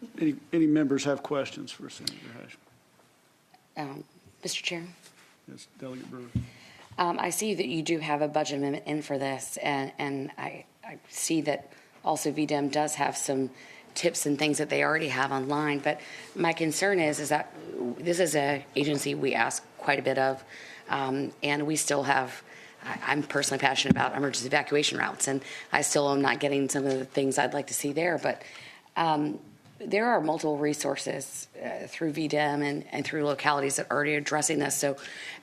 Speaker 1: Any members have questions for Senator Hashman?
Speaker 6: Mr. Chair?
Speaker 1: Yes, Delegate Brewer.
Speaker 6: I see that you do have a budget amendment in for this, and I see that also VDEM does have some tips and things that they already have online. But my concern is that this is an agency we ask quite a bit of, and we still have. I'm personally passionate about emergency evacuation routes, and I still am not getting some of the things I'd like to see there. But there are multiple resources through VDEM and through localities that are already addressing this. So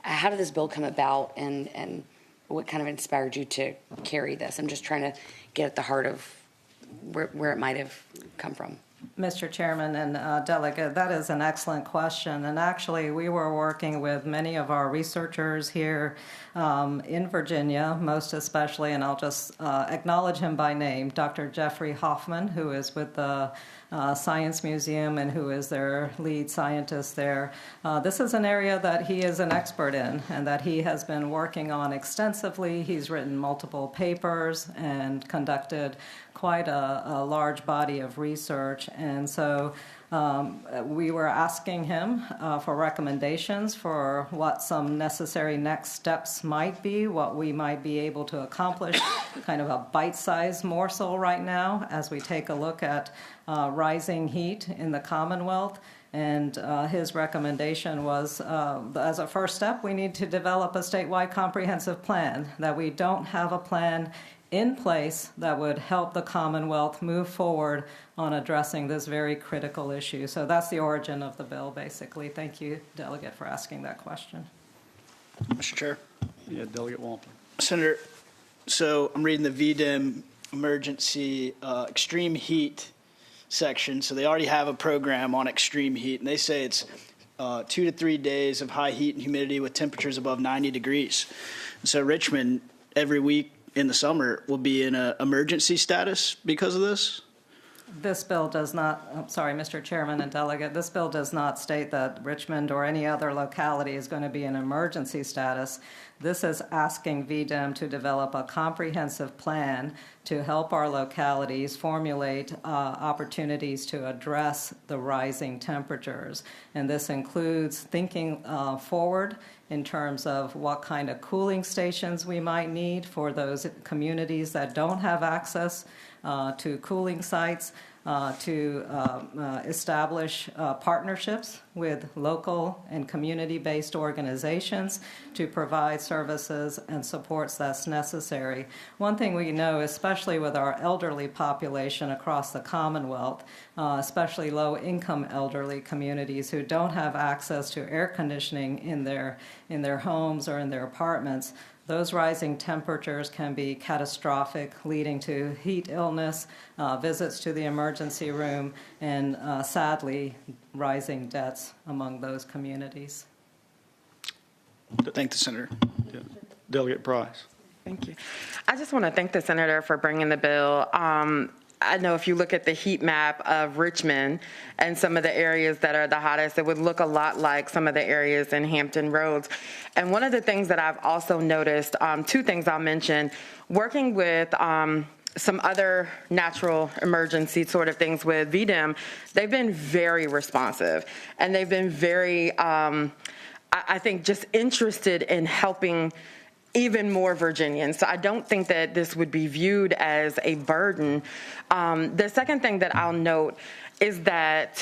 Speaker 6: how did this bill come about, and what kind of inspired you to carry this? I'm just trying to get at the heart of where it might have come from.
Speaker 9: Mr. Chairman and Delegate, that is an excellent question. And actually, we were working with many of our researchers here in Virginia, most especially, and I'll just acknowledge him by name, Dr. Jeffrey Hoffman, who is with the Science Museum and who is their lead scientist there. This is an area that he is an expert in and that he has been working on extensively. He's written multiple papers and conducted quite a large body of research. And so we were asking him for recommendations for what some necessary next steps might be, what we might be able to accomplish, kind of a bite-sized morsel right now as we take a look at rising heat in the Commonwealth. And his recommendation was, as a first step, we need to develop a statewide comprehensive plan, that we don't have a plan in place that would help the Commonwealth move forward on addressing this very critical issue. So that's the origin of the bill, basically. Thank you, Delegate, for asking that question.
Speaker 3: Mr. Chair.
Speaker 1: Yeah, Delegate Wampler.
Speaker 3: Senator, so I'm reading the VDEM emergency extreme heat section. So they already have a program on extreme heat, and they say it's 2 to 3 days of high heat and humidity with temperatures above 90 degrees. So Richmond, every week in the summer, will be in an emergency status because of this?
Speaker 9: This bill does not, I'm sorry, Mr. Chairman and Delegate, this bill does not state that Richmond or any other locality is going to be in emergency status. This is asking VDEM to develop a comprehensive plan to help our localities formulate opportunities to address the rising temperatures. And this includes thinking forward in terms of what kind of cooling stations we might need for those communities that don't have access to cooling sites, to establish partnerships with local and community-based organizations to provide services and supports that's necessary. One thing we know, especially with our elderly population across the Commonwealth, especially low-income elderly communities who don't have access to air conditioning in their homes or in their apartments. Those rising temperatures can be catastrophic, leading to heat illness, visits to the emergency room, and sadly, rising deaths among those communities.
Speaker 3: Thank the senator.
Speaker 1: Delegate Price.
Speaker 15: Thank you. I just want to thank the senator for bringing the bill. I know if you look at the heat map of Richmond and some of the areas that are the hottest, it would look a lot like some of the areas in Hampton Roads. And one of the things that I've also noticed, two things I'll mention, working with some other natural emergency sort of things with VDEM, they've been very responsive, and they've been very, I think, just interested in helping even more Virginians. So I don't think that this would be viewed as a burden. The second thing that I'll note is that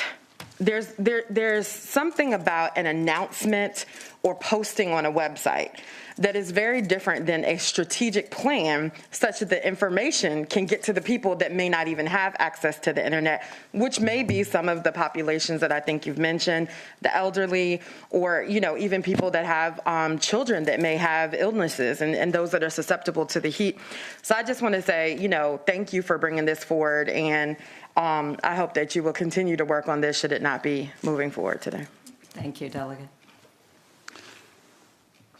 Speaker 15: there's something about an announcement or posting on a website that is very different than a strategic plan, such that the information can get to the people that may not even have access to the internet, which may be some of the populations that I think you've mentioned, the elderly, or even people that have children that may have illnesses and those that are susceptible to the heat. So I just want to say, thank you for bringing this forward, and I hope that you will continue to work on this should it not be moving forward today.
Speaker 9: Thank you, Delegate.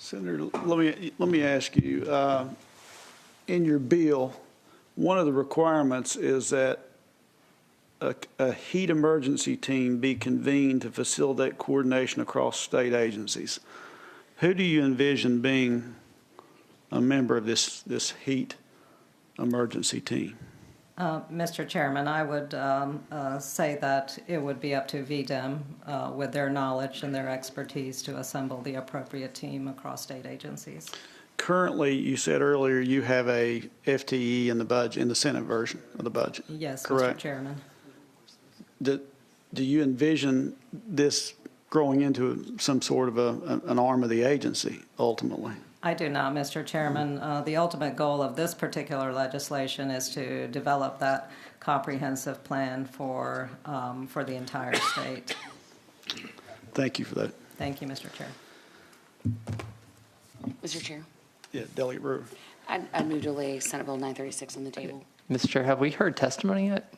Speaker 1: Senator, let me ask you, in your bill, one of the requirements is that a heat emergency team be convened to facilitate coordination across state agencies. Who do you envision being a member of this heat emergency team?
Speaker 9: Mr. Chairman, I would say that it would be up to VDEM with their knowledge and their expertise to assemble the appropriate team across state agencies.
Speaker 1: Currently, you said earlier you have a FTE in the budget, in the Senate version of the budget.
Speaker 9: Yes,
Speaker 1: correct?
Speaker 9: Mr. Chairman.
Speaker 1: Do you envision this growing into some sort of an arm of the agency ultimately?
Speaker 9: I do not, Mr. Chairman. The ultimate goal of this particular legislation is to develop that comprehensive plan for the entire state.
Speaker 1: Thank you for that.
Speaker 9: Thank you, Mr. Chair.
Speaker 6: Mr. Chair,
Speaker 1: Yeah, Delegate Brewer.
Speaker 6: I move to lay Senate Bill 936 on the table.
Speaker 5: Mr. Chair, have we heard testimony yet?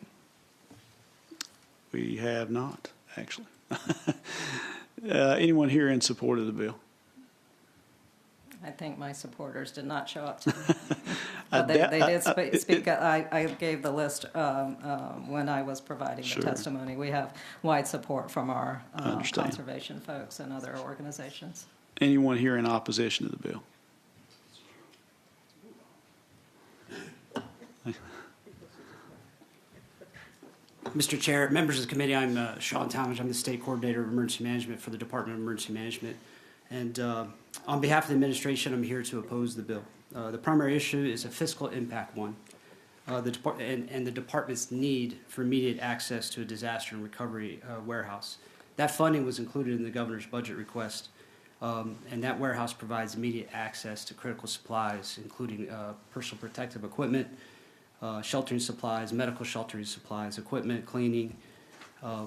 Speaker 1: We have not, actually. Anyone here in support of the bill?
Speaker 9: I think my supporters did not show up today. But they did speak. I gave the list when I was providing the testimony. We have wide support from our conservation folks and other organizations.
Speaker 1: Anyone here in opposition to the bill?
Speaker 11: Mr. Chair, members of the committee, I'm Sean Talmadge. I'm the State Coordinator of Emergency Management for the Department of Emergency Management. And on behalf of the administration, I'm here to oppose the bill. The primary issue is a fiscal impact one, and the department's need for immediate access to a disaster and recovery warehouse. That funding was included in the governor's budget request, and that warehouse provides immediate access to critical supplies, including personal protective equipment, sheltering supplies, medical sheltering supplies, equipment, cleaning,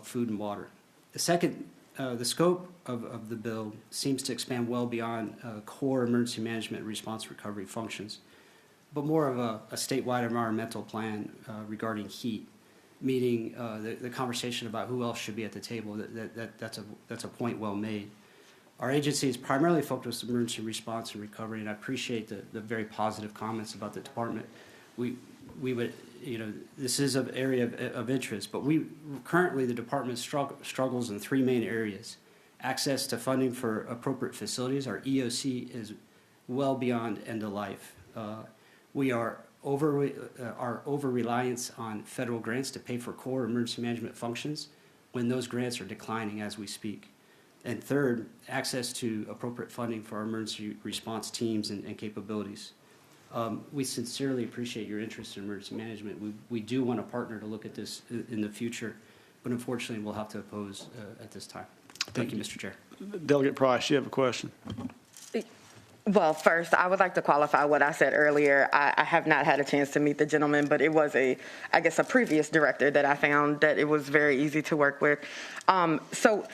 Speaker 11: food and water. The scope of the bill seems to expand well beyond core emergency management response recovery functions, but more of a statewide environmental plan regarding heat, meaning the conversation about who else should be at the table. That's a point well made. Our agency is primarily focused on emergency response and recovery, and I appreciate the very positive comments about the department. We would, this is an area of interest, but currently the department struggles in three main areas. Access to funding for appropriate facilities. Our EOC is well beyond end of life. We are over-reliance on federal grants to pay for core emergency management functions when those grants are declining as we speak. And third, access to appropriate funding for our emergency response teams and capabilities. We sincerely appreciate your interest in emergency management. We do want to partner to look at this in the future, but unfortunately we'll have to oppose at this time. Thank you, Mr. Chair.
Speaker 1: Delegate Price, you have a question?
Speaker 15: Well, first, I would like to qualify what I said earlier. I have not had a chance to meet the gentleman, but it was a previous director that I found that it was very easy to work with. So,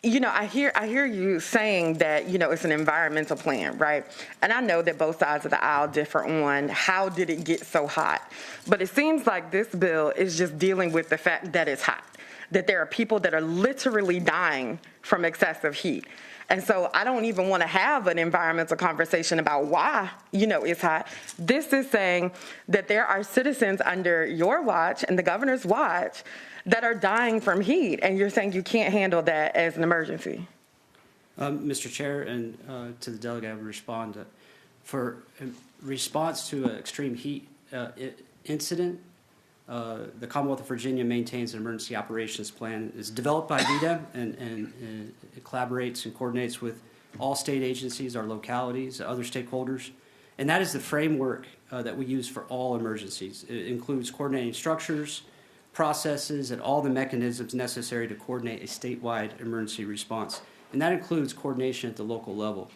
Speaker 15: I hear you saying that, it's an environmental plan, right? And I know that both sides of the aisle differ on how did it get so hot. But it seems like this bill is just dealing with the fact that it's hot, that there are people that are literally dying from excessive heat. And so I don't even want to have an environmental conversation about why, it's hot. This is saying that there are citizens under your watch and the governor's watch that are dying from heat. And you're saying you can't handle that as an emergency.
Speaker 11: Mr. Chair, and to the delegate, I would respond that for response to an extreme heat incident, the Commonwealth of Virginia maintains an emergency operations plan. It's developed by VDEM and it collaborates and coordinates with all state agencies, our localities, other stakeholders. And that is the framework that we use for all emergencies. It includes coordinating structures, processes, and all the mechanisms necessary to coordinate a statewide emergency response. And that includes coordination at the local level.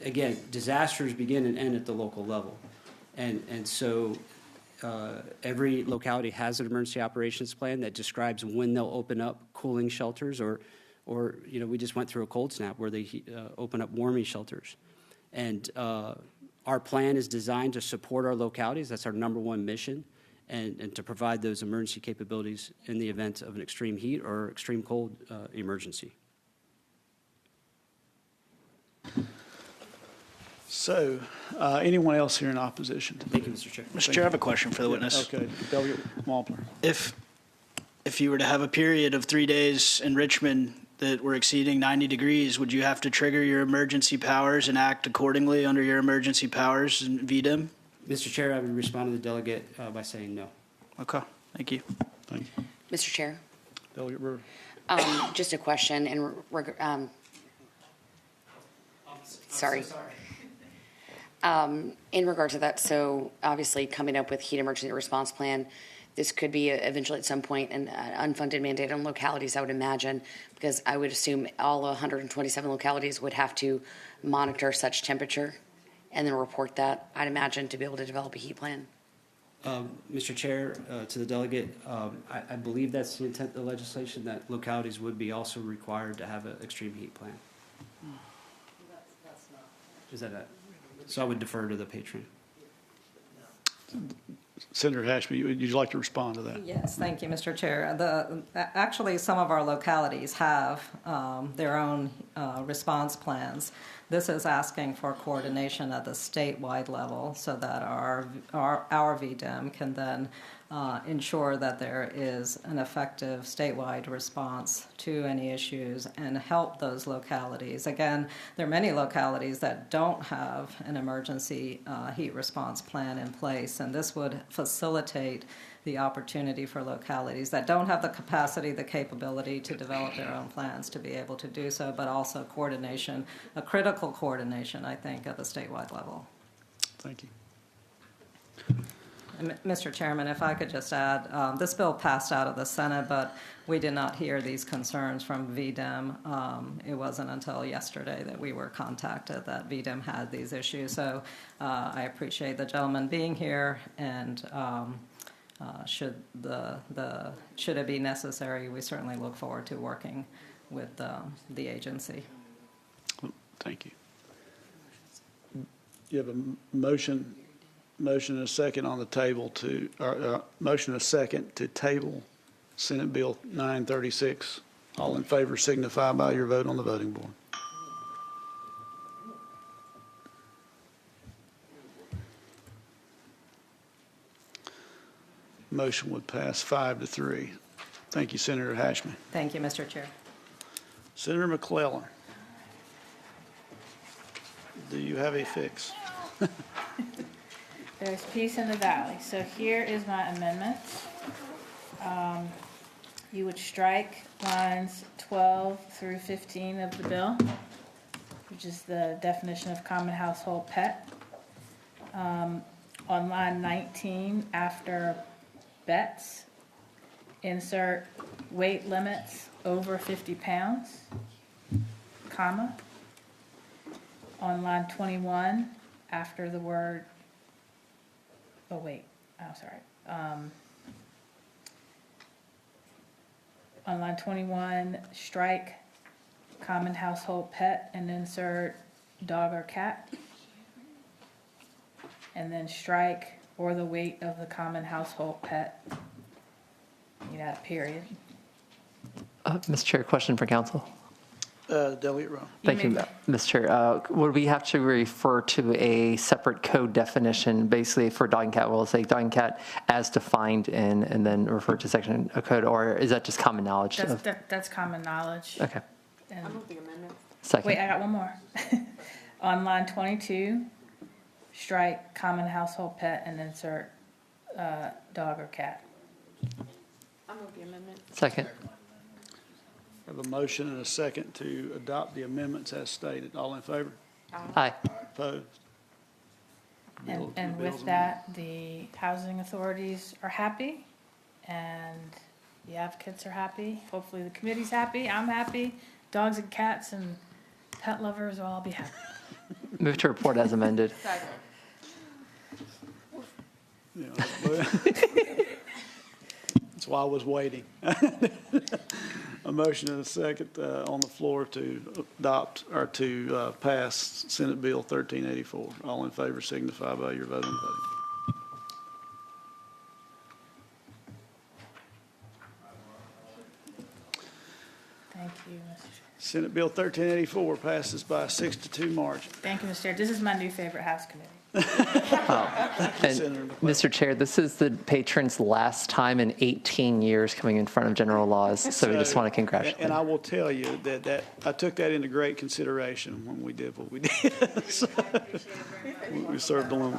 Speaker 11: Again, disasters begin and end at the local level. And so every locality has an emergency operations plan that describes when they'll open up cooling shelters or we just went through a cold snap where they open up warming shelters. And our plan is designed to support our localities. That's our number one mission, and to provide those emergency capabilities in the event of an extreme heat or extreme cold emergency.
Speaker 1: So, anyone else here in opposition?
Speaker 11: Thank you, Mr. Chair.
Speaker 3: Mr. Chair, I have a question for the witness.
Speaker 1: Okay, Delegate Wampler.
Speaker 3: If you were to have a period of 3 days in Richmond that were exceeding 90 degrees, would you have to trigger your emergency powers and act accordingly under your emergency powers in VDEM?
Speaker 11: Mr. Chair, I would respond to the delegate by saying no.
Speaker 3: Okay, thank you.
Speaker 1: Thank you.
Speaker 6: Mr. Chair,
Speaker 1: Delegate Brewer.
Speaker 6: just a question sorry. In regard to that, so obviously coming up with heat emergency response plan, this could be eventually at some point an unfunded mandate on localities, I would imagine, because I would assume all 127 localities would have to monitor such temperature and then report that, I'd imagine, to be able to develop a heat plan.
Speaker 11: Mr. Chair, to the delegate, I believe that's the intent of the legislation, that localities would be also required to have an extreme heat plan. Is that it? So I would defer to the patron.
Speaker 1: Senator Hashby, would you like to respond to that?
Speaker 9: Yes, thank you, Mr. Chair. Actually, some of our localities have their own response plans. This is asking for coordination at the statewide level so that our VDEM can then ensure that there is an effective statewide response to any issues and help those localities. Again, there are many localities that don't have an emergency heat response plan in place, and this would facilitate the opportunity for localities that don't have the capacity, the capability to develop their own plans to be able to do so, but also coordination, a critical coordination, I think, at the statewide level.
Speaker 1: Thank you.
Speaker 9: Mr. Chairman, if I could just add, this bill passed out of the Senate, but we did not hear these concerns from VDEM. It wasn't until yesterday that we were contacted that VDEM had these issues. So I appreciate the gentleman being here, and should it be necessary, we certainly look forward to working with the agency.
Speaker 1: Thank you. You have a motion and a second on the table motion and a second to table Senate Bill 936. All in favor signify by your vote on the voting board. Motion would pass 5-3. Thank you, Senator Hashman.
Speaker 9: Thank you, Mr. Chair.
Speaker 1: Senator McClellan, do you have a fix?
Speaker 16: There's peace in the valley. So here is my amendment. You would strike lines 12 through 15 of the bill, which is the definition of common household pet. On line 19, after bets, insert weight limits over 50 pounds, comma. on line 21, after the word, oh wait, I'm sorry. On line 21, strike common household pet and insert dog or cat. And then strike or the weight of the common household pet. You got a period.
Speaker 5: Mr. Chair, question for council.
Speaker 1: Delegate Rowe.
Speaker 5: Thank you, Mr. Chair. Would we have to refer to a separate code definition, basically for dog and cat? We'll say dog and cat as defined and then refer to section of code, or is that just common knowledge?
Speaker 16: That's common knowledge.
Speaker 5: Okay.
Speaker 16: And
Speaker 15: the amendment.
Speaker 5: Second.
Speaker 16: wait, I got one more. On line 22, strike common household pet and insert dog or cat.
Speaker 15: I move the amendment.
Speaker 5: Second.
Speaker 1: I have a motion and a second to adopt the amendments as stated. All in favor?
Speaker 5: Aye.
Speaker 1: Opposed?
Speaker 16: And with that, the housing authorities are happy, and the advocates are happy. Hopefully the committee's happy, I'm happy, dogs and cats and pet lovers will all be happy.
Speaker 5: Move to report as amended.
Speaker 1: Yeah, that's why I was waiting. A motion and a second on the floor to adopt or to pass Senate Bill 1384. All in favor signify by your vote on voting.
Speaker 16: Thank you, Mr. Chair.
Speaker 1: Senate Bill 1384 passes by a 6-2 margin.
Speaker 16: Thank you, Mr. Chair. This is my new favorite House committee.
Speaker 5: And Mr. Chair, this is the patron's last time in 18 years coming in front of general laws, so we just want to congratulate.
Speaker 1: And I will tell you that I took that into great consideration when we did what we did. So, we served alone.